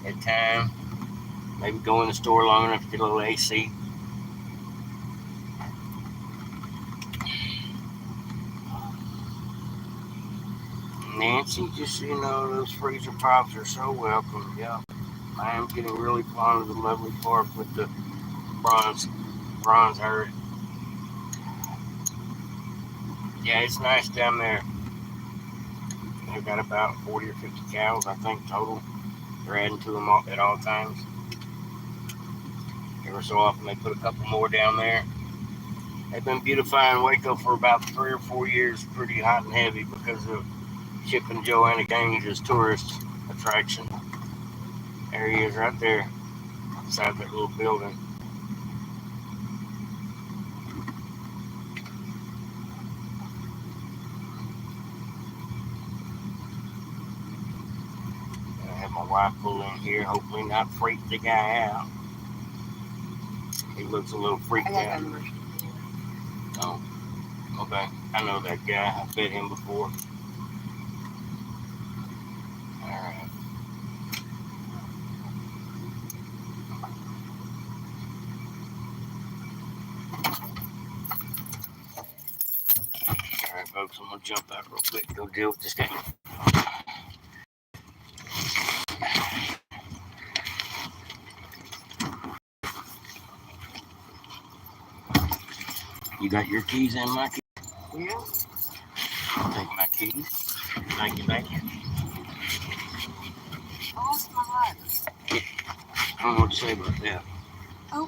at time. Maybe go in the store long enough to get a little AC. Nancy, just so you know, those freezer pops are so welcome. Yeah, I am getting really fond of the lovely park with the bronze herd. Yeah, it's nice down there. They've got about 40 or 50 cows, I think, total. They're adding to them at all times. Every so often they put a couple more down there. They've been beautifying Waco for about 3 or 4 years, pretty hot and heavy, because of Chip and Joanna Gaines' tourist attraction. There he is right there, inside that little building. I have my wife pull in here, hopefully not freak the guy out. He looks a little freaked out. Oh, okay. I know that guy. I've met him before. Alright. Alright, folks, I'm going to jump out real quick and go deal with this guy. You got your keys in, Mikey? Yeah. I'll take my keys. Thank you, thank you. I lost my lighter. I don't know what to say about that. Oh,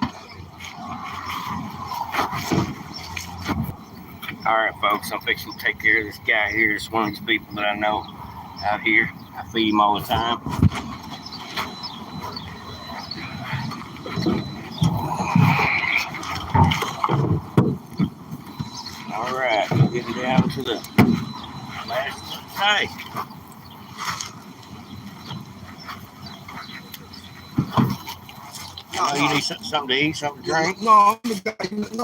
All right, folks, I'm fixing to take care of this guy here. It's one of these people that I know out here. I feed him all the time. All right, we're getting down to the last side. Oh, you need something to eat, something to drink? No,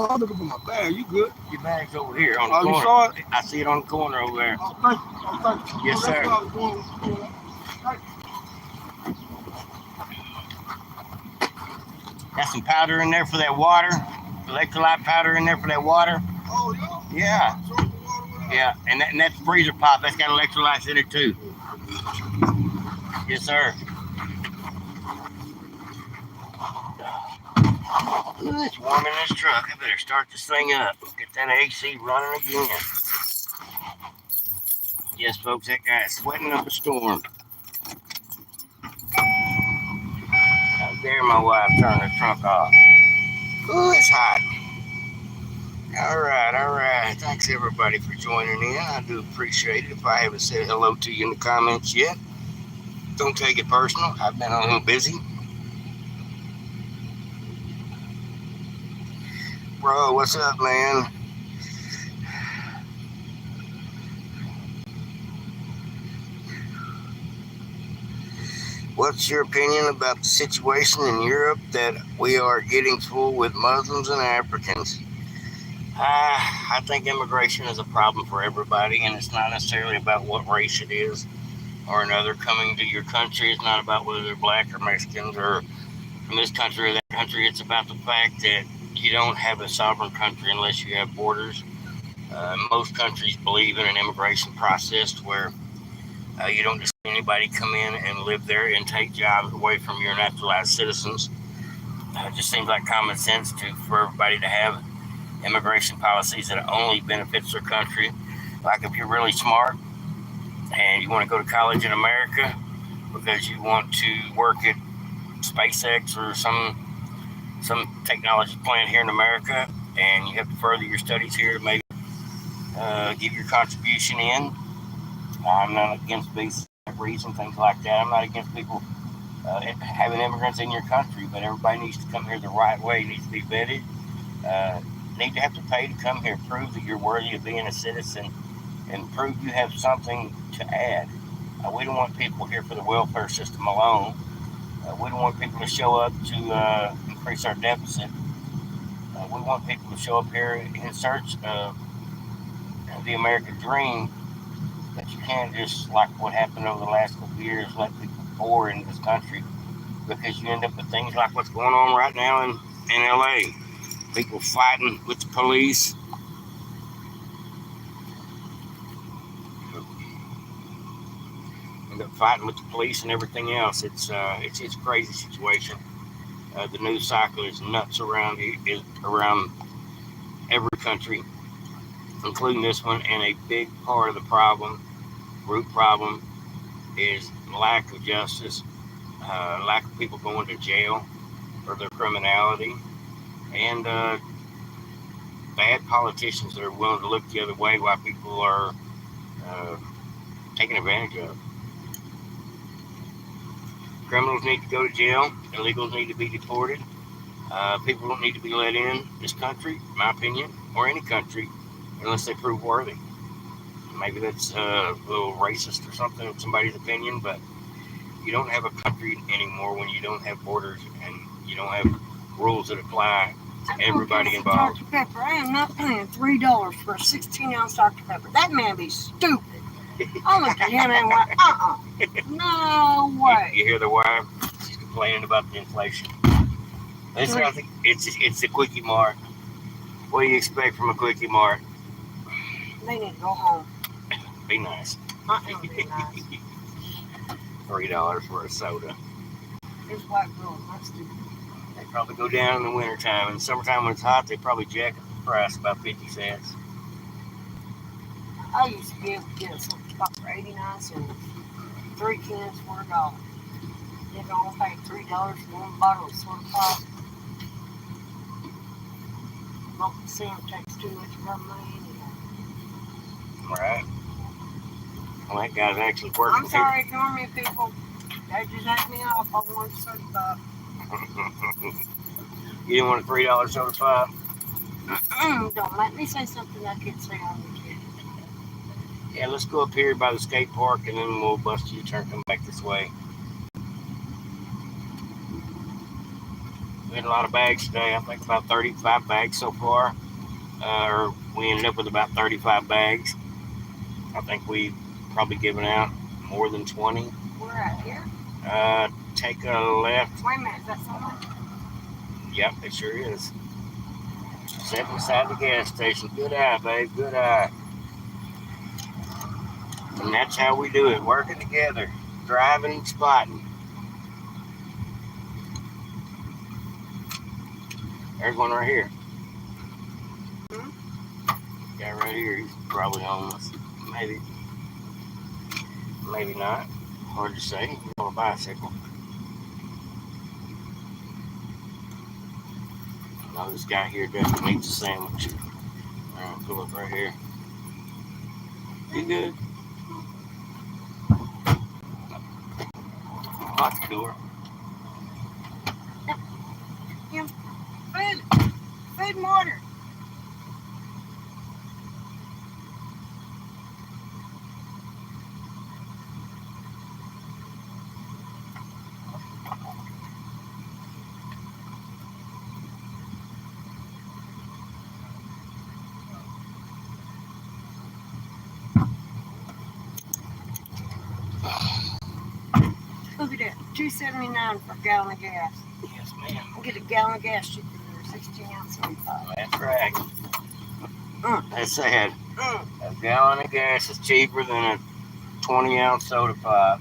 I'm looking for my bag. You good? Your bag's over here on the Oh, corner. you saw it? I see it on the corner over there. Oh, thank you. Oh, thank you. Yes, Oh, sir. that's what I was doing. Thank you. Got some powder in there for that water. Electrolyte powder in there for that water. Oh, yeah? Yeah. So the water went out. Yeah, and that's freezer pop. That's got electrolytes in it too. Yes, sir. Ooh, it's warm in this truck. I better start this thing up. Get that AC running again. Yes, folks, that guy is sweating up a storm. How dare my wife turn the truck off? Ooh, it's hot. All right. Thanks, everybody, for joining in. I do appreciate it. If I haven't said hello to you in the comments yet, don't take it personal. I've been a little busy. Bro, what's up, man? What's your opinion about the situation in Europe that we are getting full with Muslims and Africans? I think immigration is a problem for everybody, and it's not necessarily about what race it is or another coming to your country. It's not about whether they're black or Mexicans or from this country or that country. It's about the fact that you don't have a sovereign country unless you have borders. Most countries believe in an immigration process where you don't just let anybody come in and live there and take jobs away from your naturalized citizens. It just seems like common sense for everybody to have immigration policies that only benefits their country. Like if you're really smart and you want to go to college in America because you want to work at SpaceX or some technology plant here in America, and you have to further your studies here to maybe give your contribution in. I'm not against visa reason, things like that. I'm not against people having immigrants in your country, but everybody needs to come here the right way. Needs to be vetted. Need to have to pay to come here, prove that you're worthy of being a citizen, and prove you have something to add. We don't want people here for the welfare system alone. We don't want people to show up to increase our deficit. We want people to show up here in search of the American dream. But you can't just, like what happened over the last couple of years, let people pour into this country, because you end up with things like what's going on right now in LA. People fighting with the police. End up fighting with the police and everything else. It's a crazy situation. The news cycle is nuts around every country, including this one. And a big part of the root problem, is lack of justice, lack of people going to jail for their criminality, and bad politicians that are willing to look the other way while people are taken advantage of. Criminals need to go to jail. Illegals need to be deported. People don't need to be let in this country, in my opinion, or any country, unless they prove worthy. Maybe that's a little racist or something, in somebody's opinion, but you don't have a country anymore when you don't have borders and you don't have rules that apply to everybody involved. Dr. Pepper, I am not paying $3 for a 16-ounce Dr. Pepper. That man be stupid. I looked at him and went, no way. You hear the wife? She's complaining about the inflation. It's the Quickie Mart. What do you expect from a Quickie Mart? They need to go home. Be nice. Be nice. $3 for a soda. There's white girls, that's stupid. They probably go down in the wintertime. In the summertime when it's hot, they probably jack up the price about 50 cents. I used to be able to get a soda pop for 89 cents. 3 cans for $1. You can only pay $3 for one bottle of soda pop. Uncle Sam takes too much of our money anyway. Right. Well, that guy's actually working I'm sorry, ignore me, people. They just had me off. I wanted soda pop. You didn't want a $3 soda pop? Don't let me say something I can't say on the kid. Yeah, let's go up here by the skate park and then we'll bust a U-turn, come back this way. We had a lot of bags today. I think about 35 bags so far. Or we ended up with about 35 bags. I think we've probably given out more than 20. We're out here. Take a left. Wait a minute, is that someone? Yep, it sure is. Sitting beside the gas station. Good eye, babe. Good eye. And that's how we do it. Working together. Driving and spotting. There's one right here. Guy right here. He's probably homeless. Maybe. Maybe not. Hard to say. He's on a bicycle. No, this guy here definitely needs a sandwich. Alright, pull up right here. You good? Lock the door. Food. Food and water. Look at that. $2.79 for a gallon of gas. Yes, ma'am. I'll get a gallon of gas cheaper than a 16-ounce soda pop. That's right. That's sad. A gallon of gas is cheaper than a 20-ounce soda pop.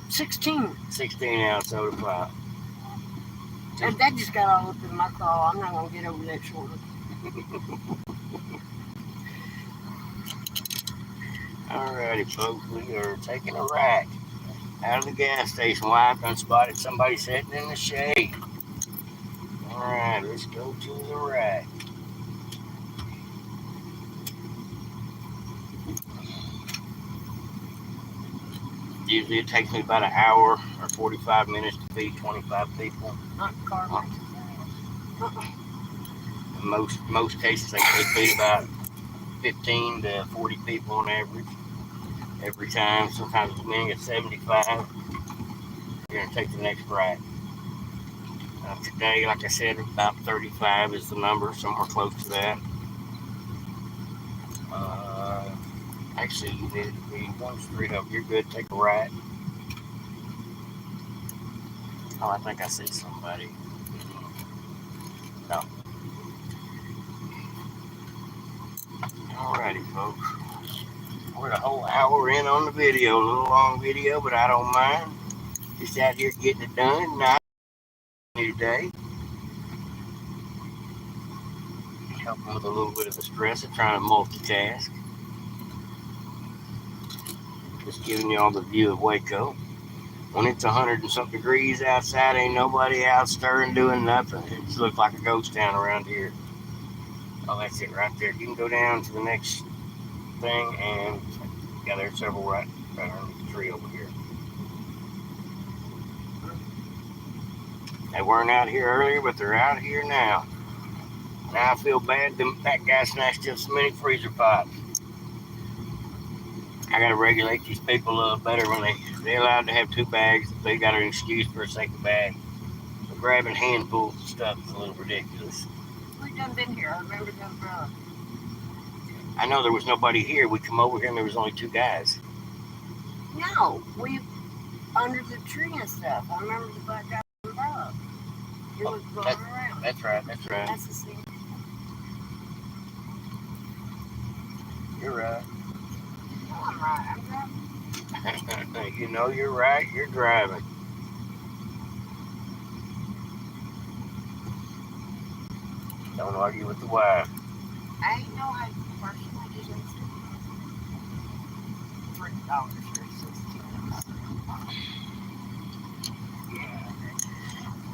16-ounce soda pop. And that just got all up in my craw. I'm not going to get over that shortly. Alrighty, folks. We are taking a ride out of the gas station. Why I've done spotted somebody sitting in the shade. Alright, let's go to the right. Usually it takes me about an hour or 45 minutes to feed 25 people. Not car. In most cases, they feed about 15 to 40 people on average every time. Sometimes as many as 75. You're going to take the next right. Today, like I said, about 35 is the number, somewhere close to that. Actually, you need to be one street up. You're good. Take a right. Oh, I think I see somebody. No. Alrighty, folks. We're a whole hour in on the video. A little long video, but I don't mind. Just out here getting it done. Not today. Helping with a little bit of the stress of trying to multitask. Just giving you all the view of Waco. When it's 100 and something degrees outside, ain't nobody out stirring doing nothing. It just looks like a ghost town around here. Oh, that's it right there. You can go down to the next thing and yeah, there's several right underneath the tree over here. They weren't out here earlier, but they're out here now. Now I feel bad that guy snatched up so many freezer pops. I gotta regulate these people a little better when they're allowed to have 2 bags. They got an excuse for a second bag. But grabbing handfuls of stuff is a little ridiculous. We done been here. I remember them from. I know there was nobody here. We come over here and there was only 2 guys. No, we under the tree and stuff. I remember the black guy from Bob. He was going around. That's right. That's the scene. You're right. Oh, I'm right. I'm driving. You know you're right. You're driving. Don't argue with the wife. I ain't no hate person. I just understand. for Dollar Tree systems.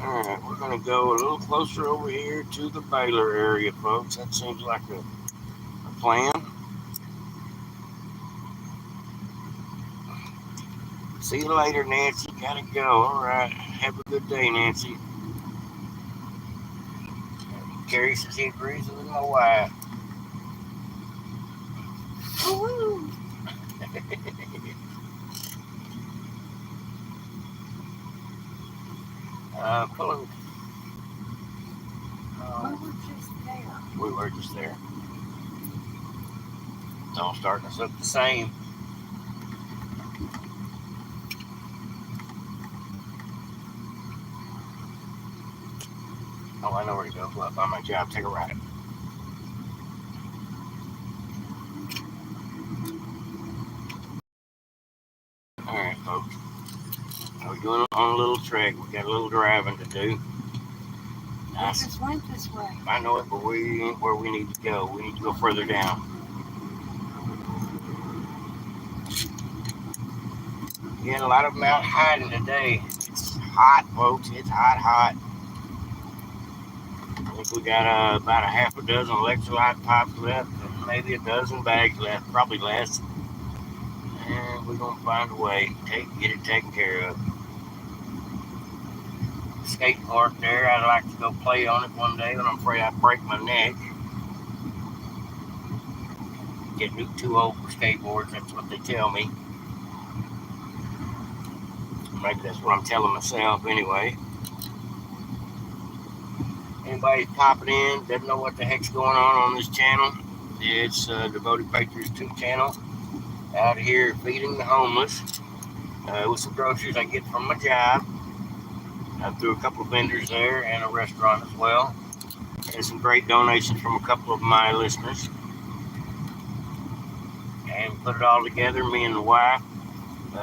All right, we're going to go a little closer over here to the Baylor area, folks. That seems like a plan. See you later, Nancy. Gotta go. All right. Have a good day, Nancy. Carrie says he agrees with my wife. Woo-hoo. Pulling. We were just there. We were just there. It's all starting us up the same. Oh, I know where to go. Go up by my job. Take a ride. All right, folks. We're going on a little trek. We got a little driving to do. We just went this way. I know it, but we ain't where we need to go. We need to go further down. Yeah, a lot of them out hiding today. It's hot, folks. It's hot, hot. I think we got about a half a dozen electrolyte pops left, and maybe a dozen bags left, probably less. And we're gonna find a way to get it taken care of. Skate park there. I'd like to go play on it one day, but I'm afraid I break my neck. Getting too old for skateboards. That's what they tell me. Maybe that's what I'm telling myself anyway. Anybody popping in, doesn't know what the heck's going on this channel. It's Devoted Patriots 2 channel. Out here feeding the homeless with some groceries I get from my job. I threw a couple of vendors there and a restaurant as well. And some great donations from a couple of my listeners. And put it all together, me and the wife.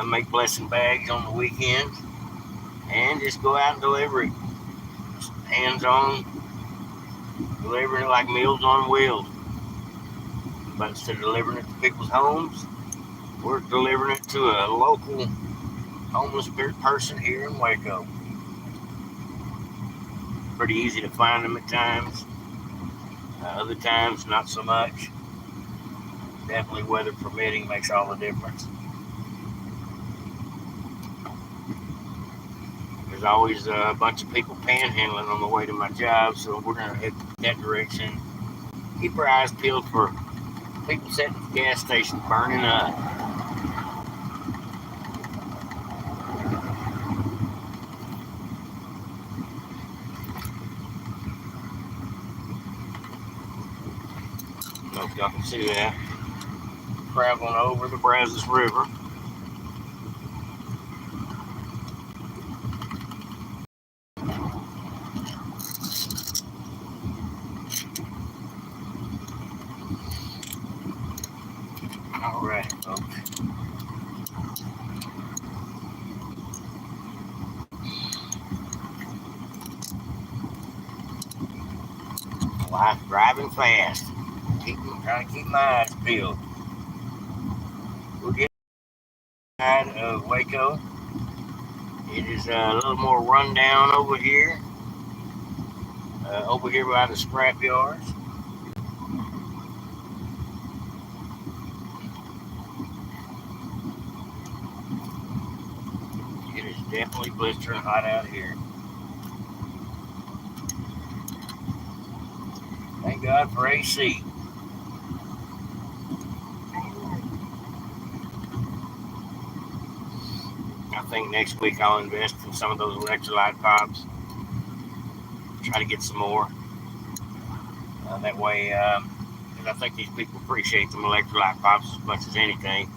Make blessing bags on the weekends. And just go out and deliver it. Hands-on. Delivering it like Meals on Wheels. But instead of delivering it to people's homes, we're delivering it to a local homeless person here in Waco. Pretty easy to find them at times. Other times, not so much. Definitely weather permitting makes all the difference. There's always a bunch of people panhandling on the way to my job, so we're going to head that direction. Keep our eyes peeled for people sitting at the gas station burning up. I don't know if y'all can see that. Traveling over the Brazos River. All right, folks. Wife driving fast. Trying to keep my eyes peeled. We're getting out of Waco. It is a little more rundown over here. Over here by the scrap yards. It is definitely blistering hot out here. Thank God for AC. I think next week I'll invest in some of those electrolyte pops. Try to get some more. That way, because I think these people appreciate them electrolyte pops as much as anything.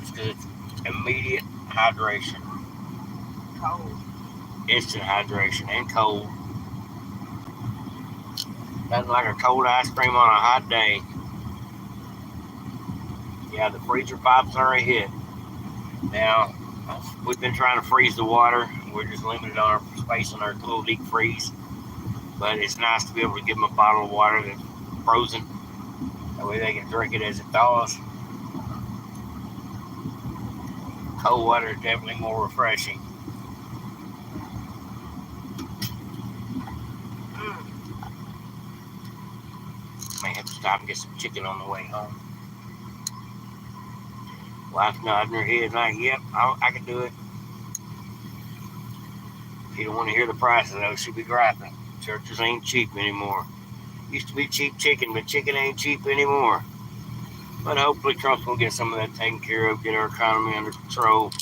Just because it's immediate hydration. Cold. Instant hydration and cold. Nothing like a cold ice cream on a hot day. Yeah, the freezer pops are a hit. Now, we've been trying to freeze the water. We're just limited on our space on our little deep freeze. But it's nice to be able to give them a bottle of water that's frozen. That way they can drink it as it thaws. Cold water is definitely more refreshing. May have to stop and get some chicken on the way home. Wife nodding her head like, yep, I can do it. You don't want to hear the prices though, she'll be griping. Churches ain't cheap anymore. Used to be cheap chicken, but chicken ain't cheap anymore. But hopefully Trump's going to get some of that taken care of, get our economy under control.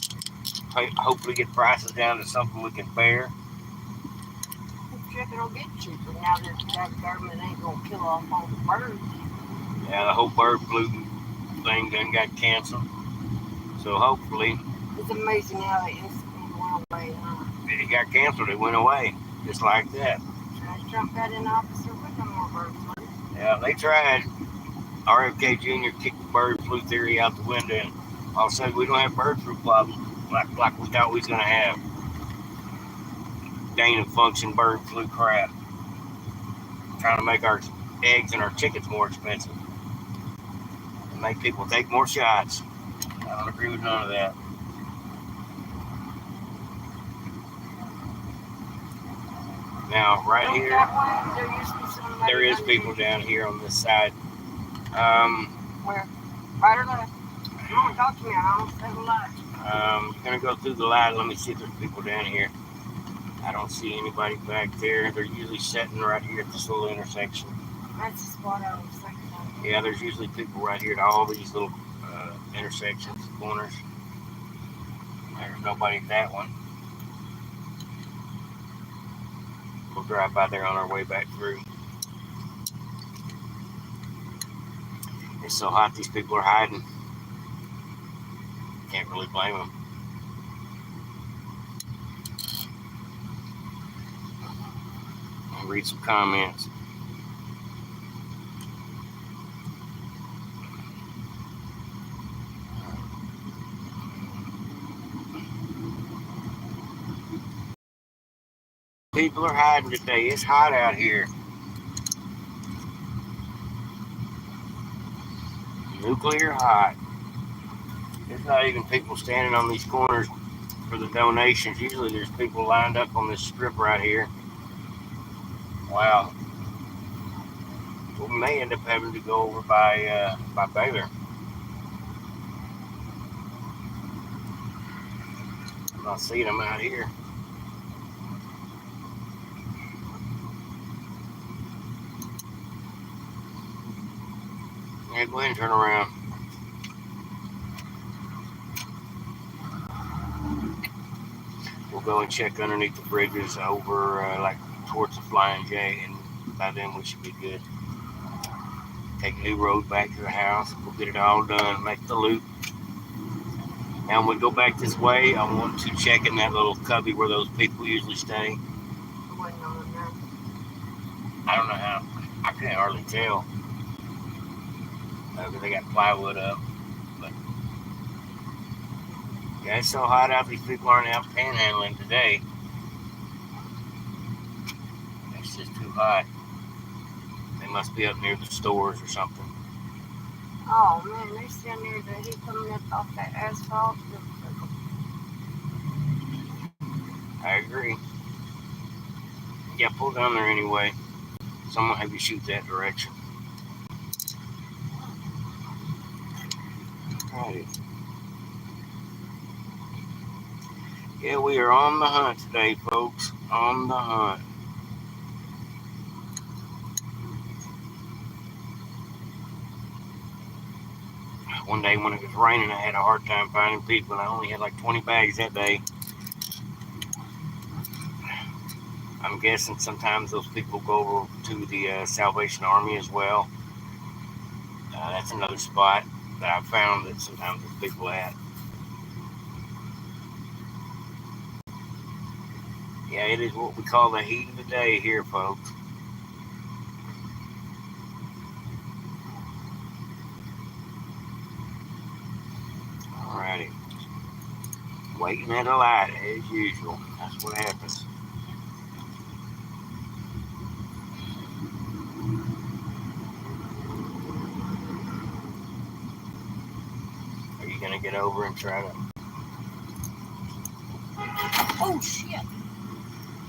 Hopefully get prices down to something we can bear. Chicken will get cheaper now that the government ain't gonna kill off all the birds. Yeah, the whole bird flu thing done got canceled. So hopefully It's amazing how they instantly went away, huh? it got canceled. It went away just like that. Trump got in office, there was no more bird flu. Yeah, they tried. RFK Jr. kicked the bird flu theory out the window, and all of a sudden we don't have bird flu problem like we thought we was gonna have. Gain of function bird flu crap. Trying to make our eggs and our chickens more expensive. And make people take more shots. I don't agree with none of that. Now, right Don't here, that way, there used to be somebody there is under people down here on this side. Where? Right or left? Come on, talk to me. I almost said a lot. Gonna go through the light. Let me see if there's people down here. I don't see anybody back there. They're usually sitting right here at this little intersection. That's the spot I was thinking of. Yeah, there's usually people right here at all these little intersections, corners. There's nobody at that one. We'll drive by there on our way back through. It's so hot, these people are hiding. Can't really blame them. I'll read some comments. People are hiding today. It's hot out here. Nuclear hot. There's not even people standing on these corners for the donations. Usually there's people lined up on this strip right here. Wow. We may end up having to go over by Baylor. I'm not seeing them out here. Yeah, go ahead and turn around. We'll go and check underneath the bridges over like towards the Flying J, and by then we should be good. Take a new road back to the house. We'll get it all done. Make the loop. Now when we go back this way, I want to check in that little cubby where those people usually stay. I wasn't on there. I don't know how. I can't hardly tell. Because they got plywood up. But yeah, it's so hot out. These people aren't out panhandling today. It's just too hot. They must be up near the stores or something. Oh man, they stand there, the heat coming up off that asphalt. I agree. Yeah, pull down there anyway. Someone have you shoot that direction. Alrighty. Yeah, we are on the hunt today, folks. On the hunt. One day when it was raining, I had a hard time finding people, and I only had like 20 bags that day. I'm guessing sometimes those people go over to the Salvation Army as well. That's another spot that I've found that sometimes there's people at. Yeah, it is what we call the heat of the day here, folks. Alrighty. Waiting at a light as usual. That's what happens. Are you going to get over and try to Oh shit.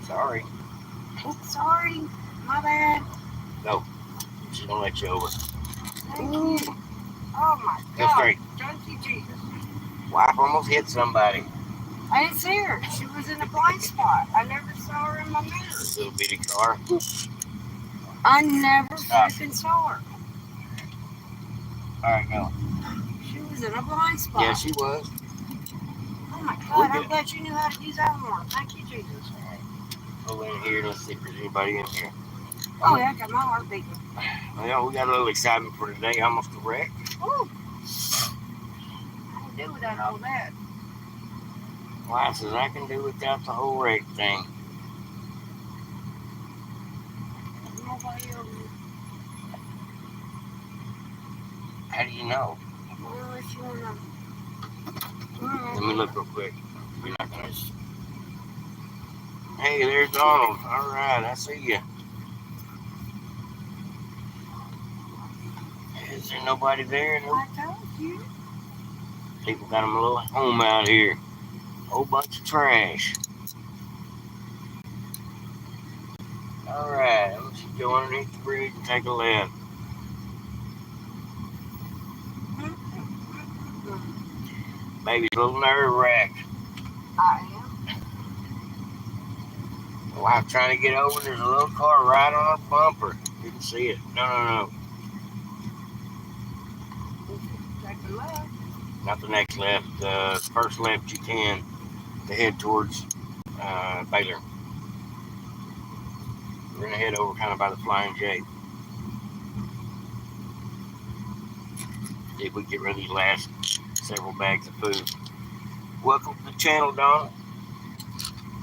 Sorry. Sorry. My bad. No. She's gonna let you over. Thank you. Oh my Go God. straight. Thank you, Jesus. Wife almost hit somebody. I didn't see her. She was in a blind spot. I never saw her in my mirror. Little bitty car. I never Stop. freaking saw her. Alright, go. She was in a blind spot. Yeah, she was. Oh my We're God, I'm good. glad you knew how to use that horn. Thank you, Jesus. Go in here. Let's see if there's anybody in here. Oh yeah, I got my heart beating. Well, we got a little excitement for today. Almost a wreck. Ooh. I can do without all that. Wife says I can do without the whole wreck thing. Nobody over here. How do you know? Well, if you wanna. Let me look real quick. We're not gonna. Hey, there's Donald. All right, I see you. Is there nobody there? No. I told you. People got them a little home out here. Whole bunch of trash. All right, let's go underneath the bridge and take a left. Baby's a little nerve-wracked. I am. Wife trying to get over. There's a little car right on her bumper. Didn't see it. No. Take a left. Not the next left. First left you can to head towards Baylor. We're gonna head over kind of by the Flying J. See if we can get rid of these last several bags of food. Welcome to the channel, Don.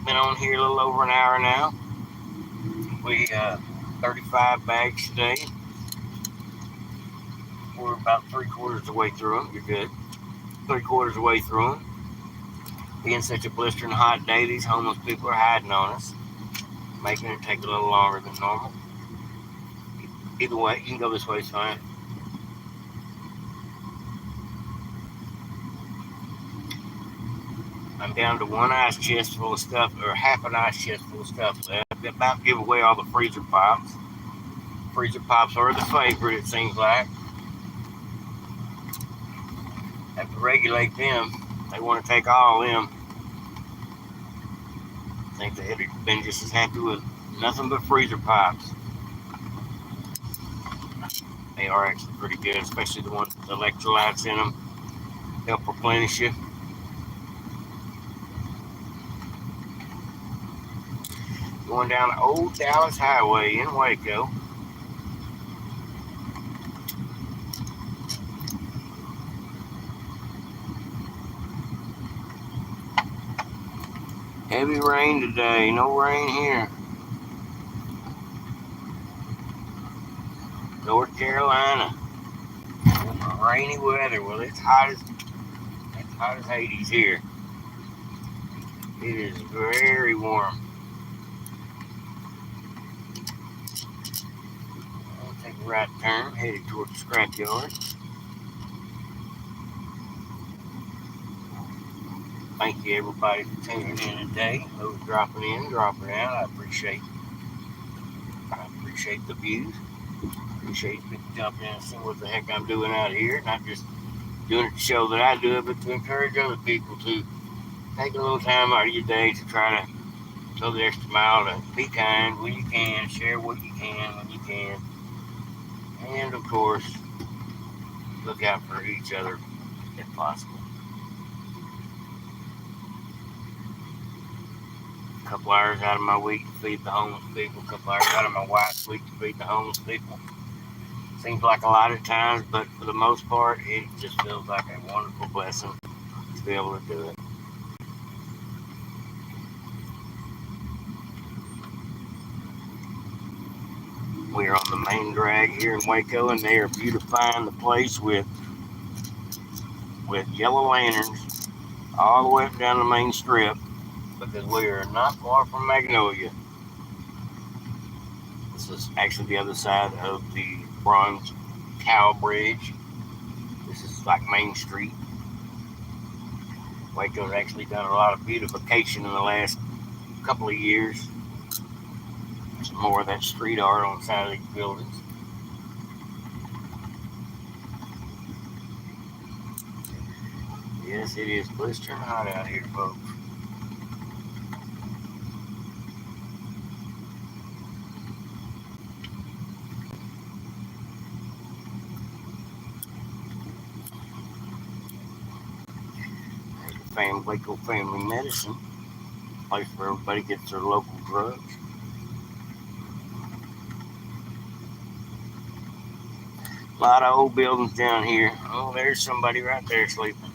Been on here a little over an hour now. We 35 bags today. We're about 3/4 of the way through them. You're good. 3/4 of the way through them. Being such a blistering hot day, these homeless people are hiding on us, making it take a little longer than normal. Either way, you can go this way, it's fine. I'm down to one ice chest full of stuff, or half an ice chest full of stuff left. I'm about to give away all the freezer pops. Freezer pops are the favorite, it seems like. Have to regulate them. They want to take all of them. I think they'd have been just as happy with nothing but freezer pops. They are actually pretty good, especially the ones with the electrolytes in them. Help replenish you. Going down the old Dallas Highway in Waco. Heavy rain today, no rain here. North Carolina. Rainy weather. Well, it's hot as Hades here. It is very warm. I'll take a right turn, headed towards the scrapyard. Thank you everybody for tuning in today. Those dropping in, dropping out. I appreciate the views. Appreciate people jumping in and seeing what the heck I'm doing out here. Not just doing it to show that I do it, but to encourage other people to take a little time out of your day to try to go the extra mile, to be kind when you can, share what you can when you can, and of course, look out for each other if possible. A couple hours out of my week to feed the homeless people, a couple hours out of my wife's week to feed the homeless people. Seems like a lot of times, but for the most part, it just feels like a wonderful blessing to be able to do it. We are on the main drag here in Waco, and they are beautifying the place with yellow lanterns all the way up down the main strip, because we are not far from Magnolia. This is actually the other side of the Bronze Cow Bridge. This is like Main Street. Waco's actually done a lot of beautification in the last couple of years. Some more of that street art on the side of these buildings. Yes, it is blistering hot out here, folks. Waco Family Medicine, place where everybody gets their local drugs. A lot of old buildings down here. Oh, there's somebody right there sleeping.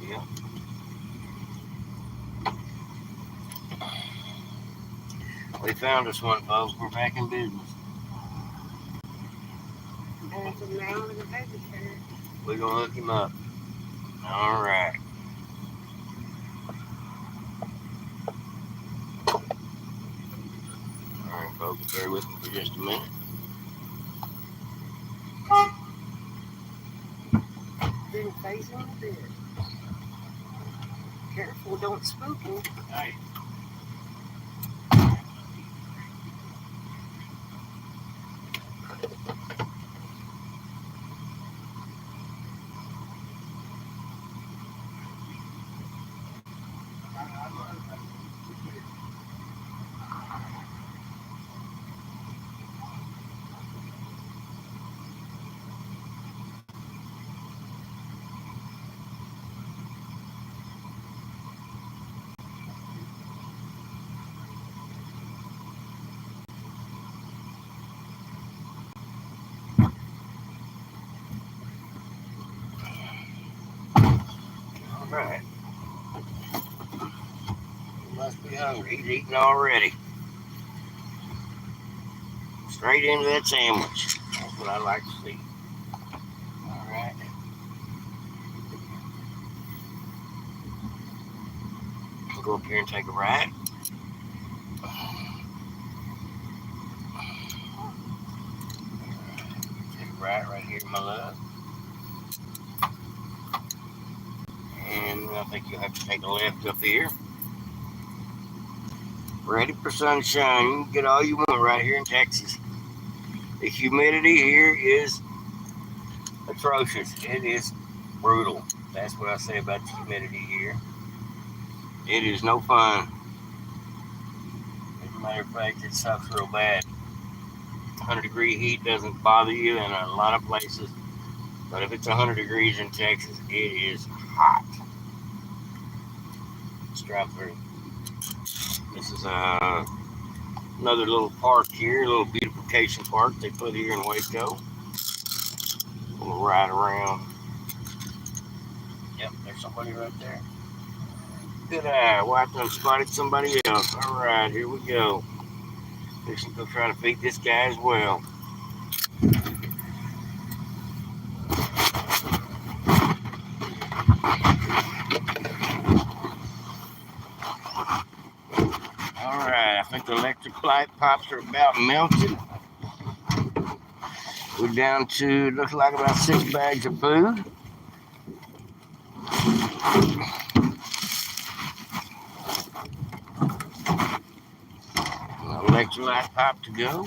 Yep. We found us one, folks. We're back in business. There's a man with a babysitter. We're gonna look him up. All right. All right, folks. Bear with me for just a minute. Didn't face him a bit. Careful, don't spook him. Hey. All right. He must be hungry. He's eating already. Straight into that sandwich. That's what I like to see. All right. We'll go up here and take a ride. Take a ride right here, my love. And I think you'll have to take a left up here. Ready for sunshine. You can get all you want right here in Texas. The humidity here is atrocious. It is brutal. That's what I say about the humidity here. It is no fun. As a matter of fact, it sucks real bad. 100-degree heat doesn't bother you in a lot of places, but if it's 100 degrees in Texas, it is hot. Let's drive through. This is another little park here, a little beautification park they put here in Waco. We'll ride around. Yep, there's somebody right there. Good eye. Wife done spotted somebody else. All right, here we go. Fixing to go try to feed this guy as well. All right, I think the electric light pops are about melted. We're down to, looks like about 6 bags of food. Electrolyte pop to go.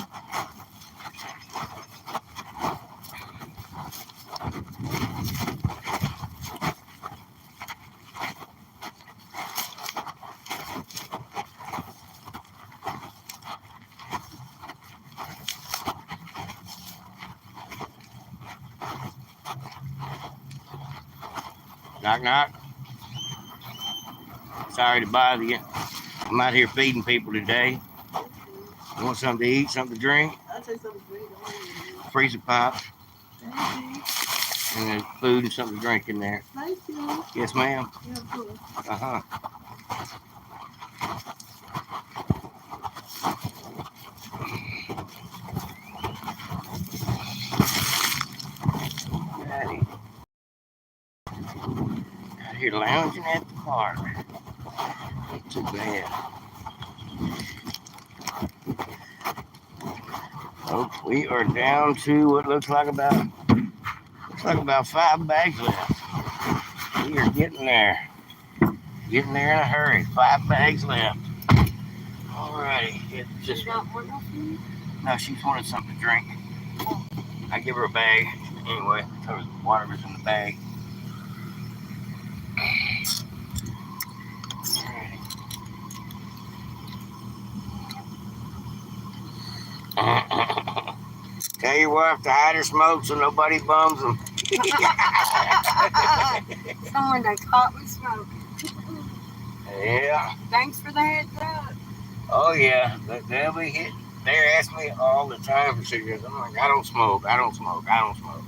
Knock, knock. Sorry to bother you. I'm out here feeding people today. You want something to eat, something to drink? I'll take something to drink. Freezer pop. Thank you. And there's food and something to drink in there. Thank you. Yes, ma'am. Yeah, cool. Uh-huh. Daddy. Out here lounging at the park. Not too bad. Folks, we are down to what looks like about 5 bags left. We are Getting there. Getting there in a hurry. 5 bags left. Alrighty. It You just got one of them? no, she's wanted something to drink. I give her a bag. Anyway, the water was in the bag. Alrighty. Tell your wife to hide her smoke so nobody bums them. Someone they caught me smoking. Yeah. Thanks for the heads up. Oh yeah. They'll be hit. They ask me all the time for cigarettes. I'm like, I don't smoke. I don't smoke. I don't smoke.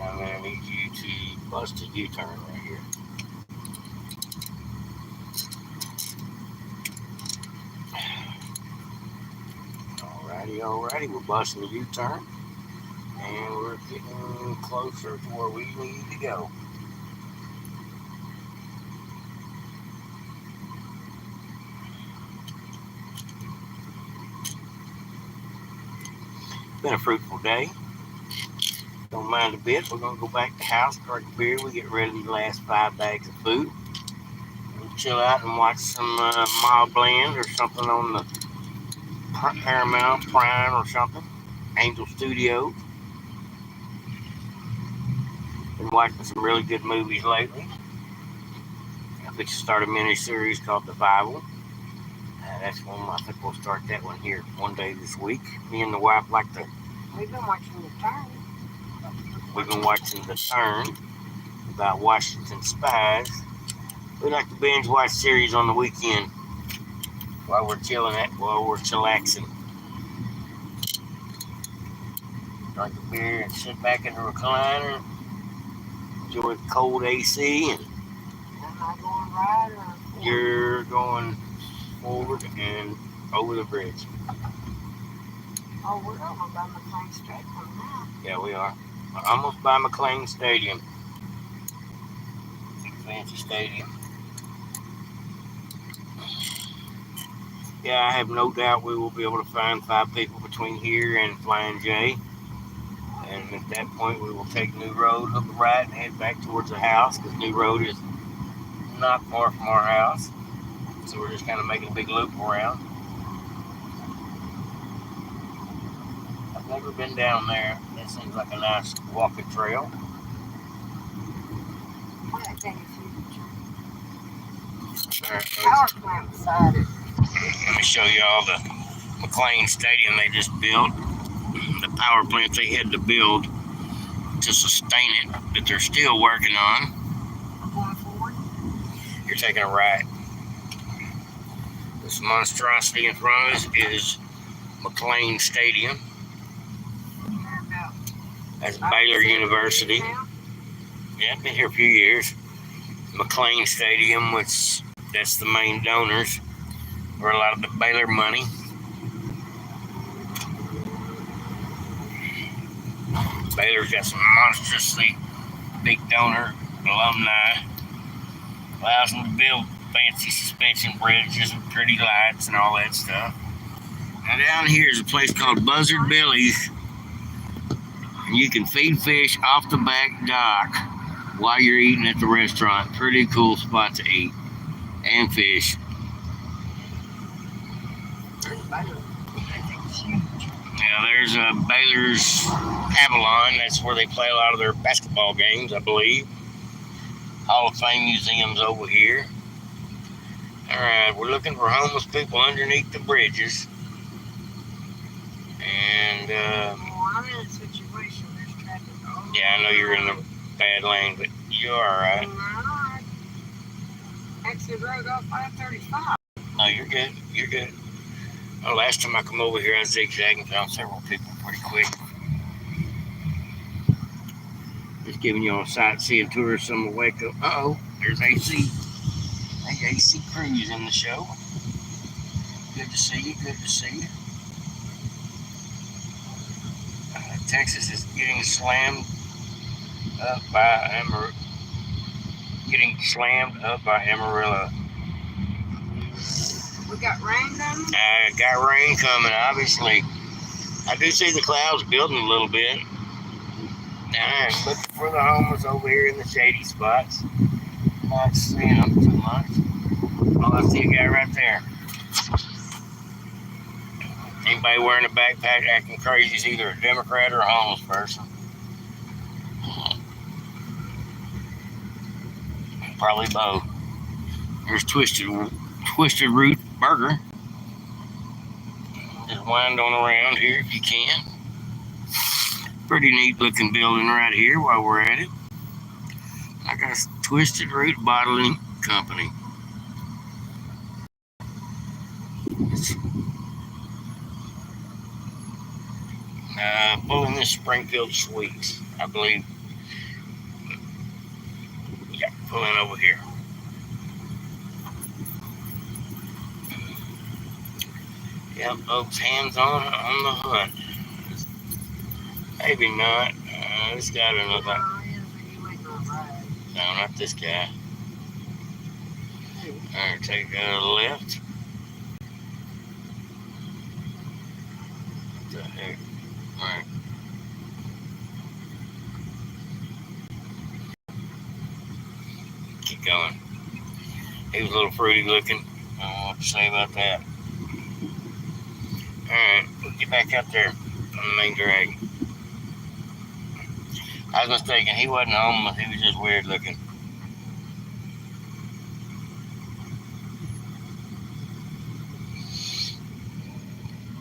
I'm gonna need you to bust a U-turn right here. Alrighty. We're busting the U-turn. And we're getting closer to where we need to go. It's been a fruitful day. Don't mind a bit. We're going to go back to the house, drink a beer. We get ready to the last 5 bags of food. We'll chill out and watch some mild blend or something on the Paramount Prime or something. Angel Studios. Been watching some really good movies lately. I think start a mini series called The Bible. That's one. I think we'll start that one here one day this week. Me and the wife like to. We've been watching The Turn. We've been watching The Turn about Washington spies. We like to binge watch series on the weekend while we're chillaxing. Drink a beer and sit back in the recliner, enjoy the cold AC, and Am I going right or forward? you're going forward and over the bridge. Oh, we're over by McLean Stadium now. Yeah, we are. Almost by McLean Stadium. Big fancy stadium. Yeah, I have no doubt we will be able to find 5 people between here and Flying J. And at that point, we will take New Road, hook a right, and head back towards the house because New Road is not far from our house. So we're just kind of making a big loop around. I've never been down there. That seems like a nice walking trail. I think it's huge. All right, Power plant beside it. let me show you all the McLean Stadium they just built. The power plant they had to build to sustain it, that they're still working on. Going forward. You're taking a right. This monstrosity in front of us is McLean Stadium. They're about That's Baylor University. now. Yeah, I've been here a few years. McLean Stadium, which that's the main donors for a lot of the Baylor money. Baylor's got some monstrously big donor alumni. Allows them to build fancy suspension bridges with pretty lights and all that stuff. Now down here is a place called Buzzard Billy's. And you can feed fish off the back dock while you're eating at the restaurant. Pretty cool spot to eat. And fish. Now there's Baylor's Avalon. That's where they play a lot of their basketball games, I believe. Hall of Fame Museum's over here. Alright, we're looking for homeless people underneath the bridges. And, Well, I'm in a situation. There's traffic all yeah, I know you're in a bad lane, but you're alright. No, exit road off 535. No, you're good. You're good. Well, last time I come over here, I zigzagged and found several people pretty quick. Just giving you a sightseeing tour of some of Waco. Uh-oh, there's AC. Hey, AC Crew's in the show. Good to see you. Good to see you. Texas is getting slammed up by Amarillo. We got rain coming? Got rain coming, obviously. I do see the clouds building a little bit. Alright, looking for the homeless over here in the shady spots. Not seeing them too much. Oh, I see a guy right there. Anybody wearing a backpack acting crazy is either a Democrat or a homeless person. Probably both. There's Twisted Root Burger. Just wind on around here if you can. Pretty neat looking building right here while we're at it. I got Twisted Root Bottling Company. Pulling this Springfield Sweets, I believe. Yeah, pulling over here. Yep, folks, hands on the hunt. Maybe not. This got another. No, not this guy. Alright, take a left. What the heck? Alright. Keep going. He was a little fruity looking. I don't know what to say about that. Alright, we'll get back up there on the main drag. I was mistaken. He wasn't homeless. He was just weird looking.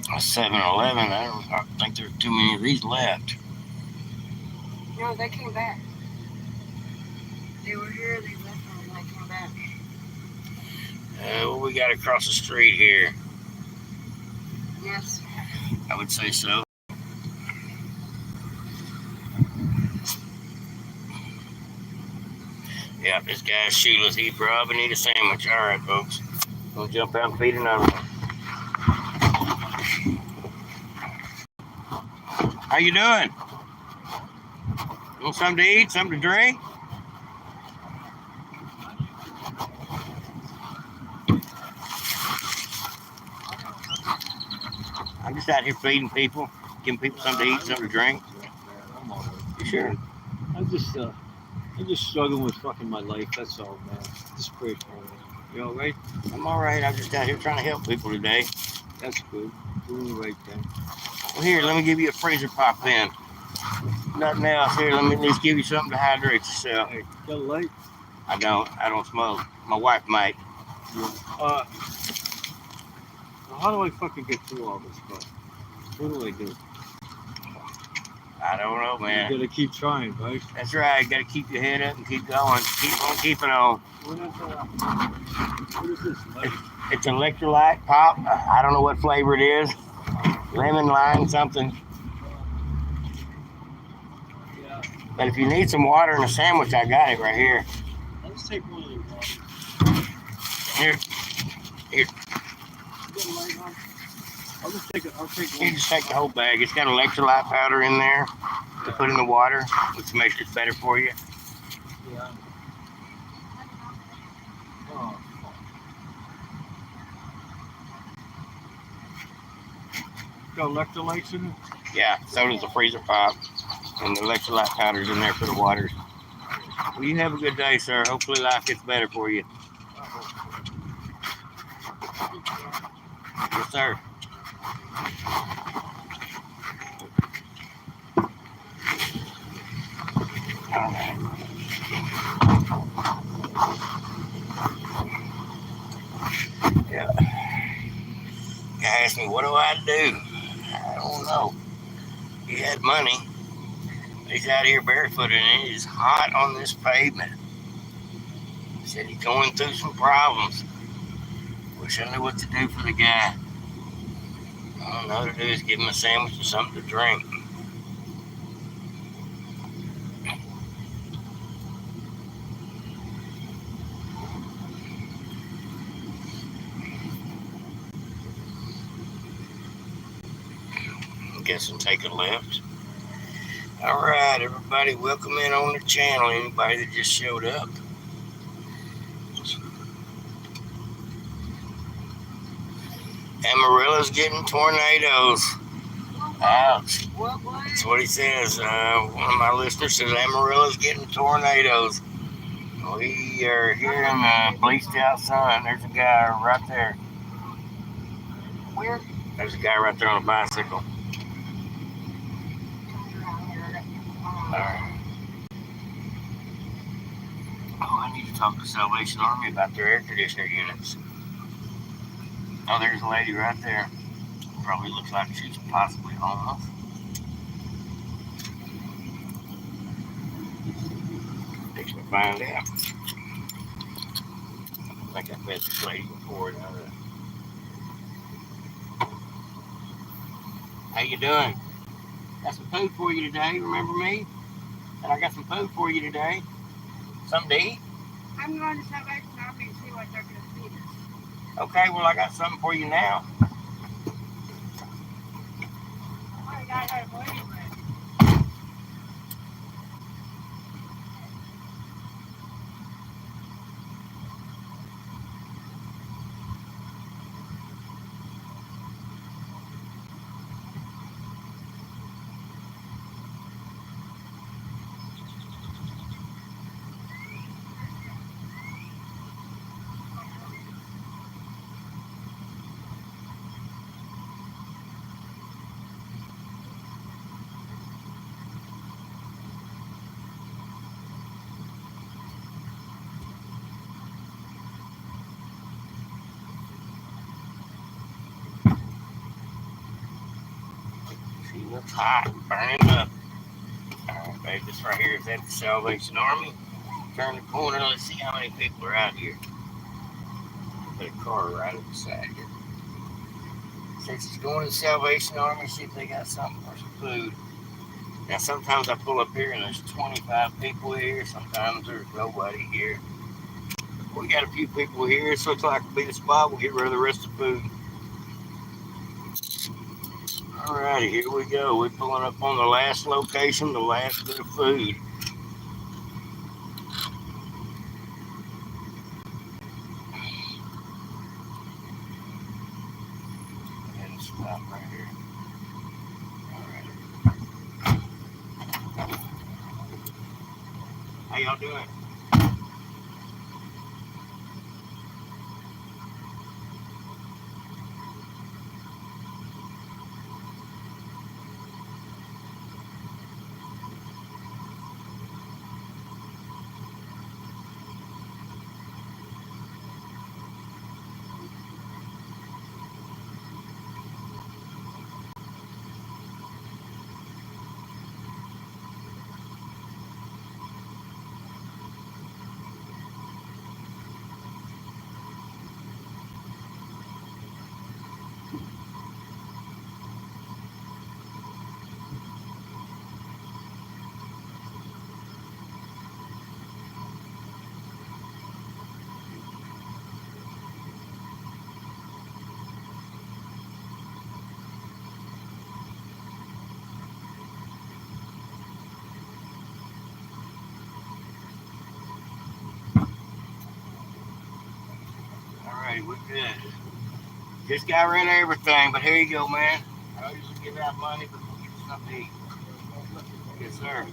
A 7-Eleven. I don't think there's too many of these left. No, they came back. They were here, they left and they came back. What we got across the street here? Yes. I would say so. Yeah, this guy's shoeless. He probably need a sandwich. All right, folks. We'll jump out and feed another one. How you doing? Want something to eat? Something to drink? I'm just out here feeding people, giving people something to eat, something to drink. I'm all right. You sure? I'm just struggling with fucking my life. That's all, man. Just pray for me. You all right? I'm all right. I'm just out here trying to help people today. That's good. Doing the right thing. Well, here, let me give you a freezer pop then. Nothing else. Here, let me at least give you something to hydrate yourself. Hey, got a light? I don't smoke. My wife might. Yeah. How do I fucking get through all this stuff? What do I do? I don't know, man. You gotta keep trying, right? That's right. Got to keep your head up and keep going. Keep on keeping on. What is this? Light? It's an electrolyte pop. I don't know what flavor it is. Lemon, lime, something. Yeah. But if you need some water and a sandwich, I got it right here. I'll just take one of the waters. Here. You got a light on? I'll take You one. just take the whole bag. It's got electrolyte powder in there to put in the water, which makes it better for you. Yeah. Oh, fuck. Got electrolytes in it? Yeah, so does the freezer pop. And the electrolyte powder's in there for the water. Well, you have a good day, sir. Hopefully life gets better for you. Yes, sir. All right. Yeah. Guy asked me, what do I do? I don't know. He had money. He's out here barefooted and it is hot on this pavement. He said he's going through some problems. Wish I knew what to do for the guy. All I know to do is give him a sandwich and something to drink. I guess and take a left. All right, everybody, welcome in on the channel. Anybody that just showed up. Amarillo's getting tornadoes. Ouch. What was? That's what he says. One of my listeners says Amarillo's getting tornadoes. We are here in the bleached out sun. There's a guy right there. Where? There's a guy right there on a bicycle. Alright. Oh, I need to talk to Salvation Army about their air conditioner units. Oh, there's a lady right there. Probably looks like she's possibly homeless. Fixing to find out. I think I've met this lady before. How you doing? Got some food for you today. Remember me? And I got some food for you today. Something to eat? I'm going to Salvation Army and see what they're going to feed us. Okay, well, I got something for you now. I got that for you, She looks hot, burning up. Alright, babe, this right here is at the Salvation Army. Turn the corner, let's see how many people are out here. Put a car right at the side here. Since she's going to the Salvation Army, see if they got something for some food. Now, sometimes I pull up here and there's 25 people here. Sometimes there's nobody here. We got a few people here. This looks like it'll be the spot. We'll get rid of the rest of the food. Alrighty, here we go. We're pulling up on the last location, the last bit of food. And stop right here. Alright. How y'all doing? Alright, we're good. Just got rid of everything, but here you go, man. I don't usually give out money, but we'll get you something to eat. Yes, sir.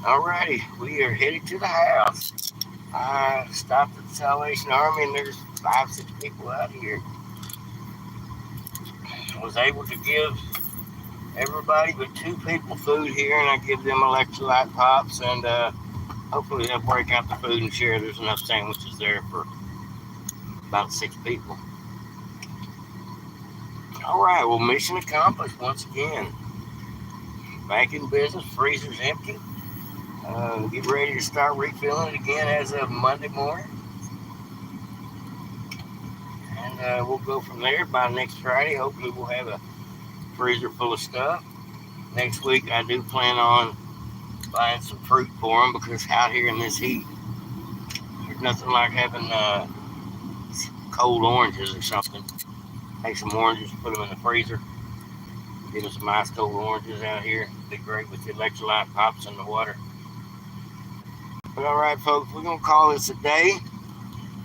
Alrighty, we are headed to the house. I stopped at the Salvation Army and there's 5, 6 people out here. I was able to give everybody but 2 people food here, and I give them electrolyte pops, and hopefully they'll break out the food and share. There's enough sandwiches there for about 6 people. Alright, well, mission accomplished once again. Back in business, freezer's empty. Get ready to start refilling it again as of Monday morning. And we'll go from there by next Friday. Hopefully we'll have a freezer full of stuff. Next week I do plan on buying some fruit for them, because out here in this heat, there's nothing like having cold oranges or something. Take some oranges, put them in the freezer. Get them some ice cold oranges out here. Be great with the electrolyte pops in the water. But all right, folks, we're gonna call this a day.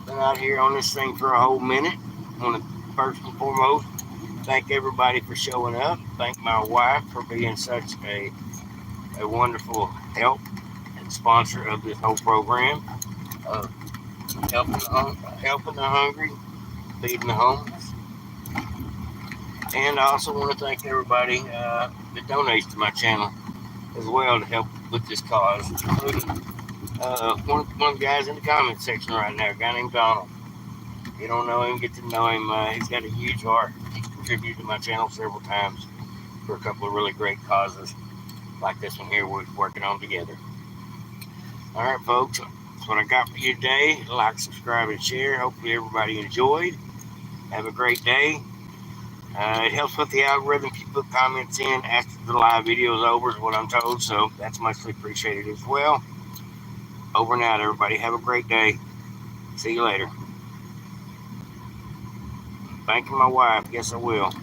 Been out here on this thing for a whole minute. I want to first and foremost thank everybody for showing up. Thank my wife for being such a wonderful help and sponsor of this whole program. Uh, helping the hungry, feeding the homeless. And I also want to thank everybody that donates to my channel as well to help with this cause, including one of the guys in the comment section right now, a guy named Donald. If you don't know him, get to know him. He's got a huge heart. He's contributed to my channel several times for a couple of really great causes like this one here we're working on together. All right, folks, that's what I got for you today. Like, subscribe, and share. Hopefully everybody enjoyed. Have a great day. It helps with the algorithm if you put comments in after the live video is over, is what I'm told. So that's muchly appreciated as well. Over and out, everybody. Have a great day. See you later. Thanking my wife. Yes, I will.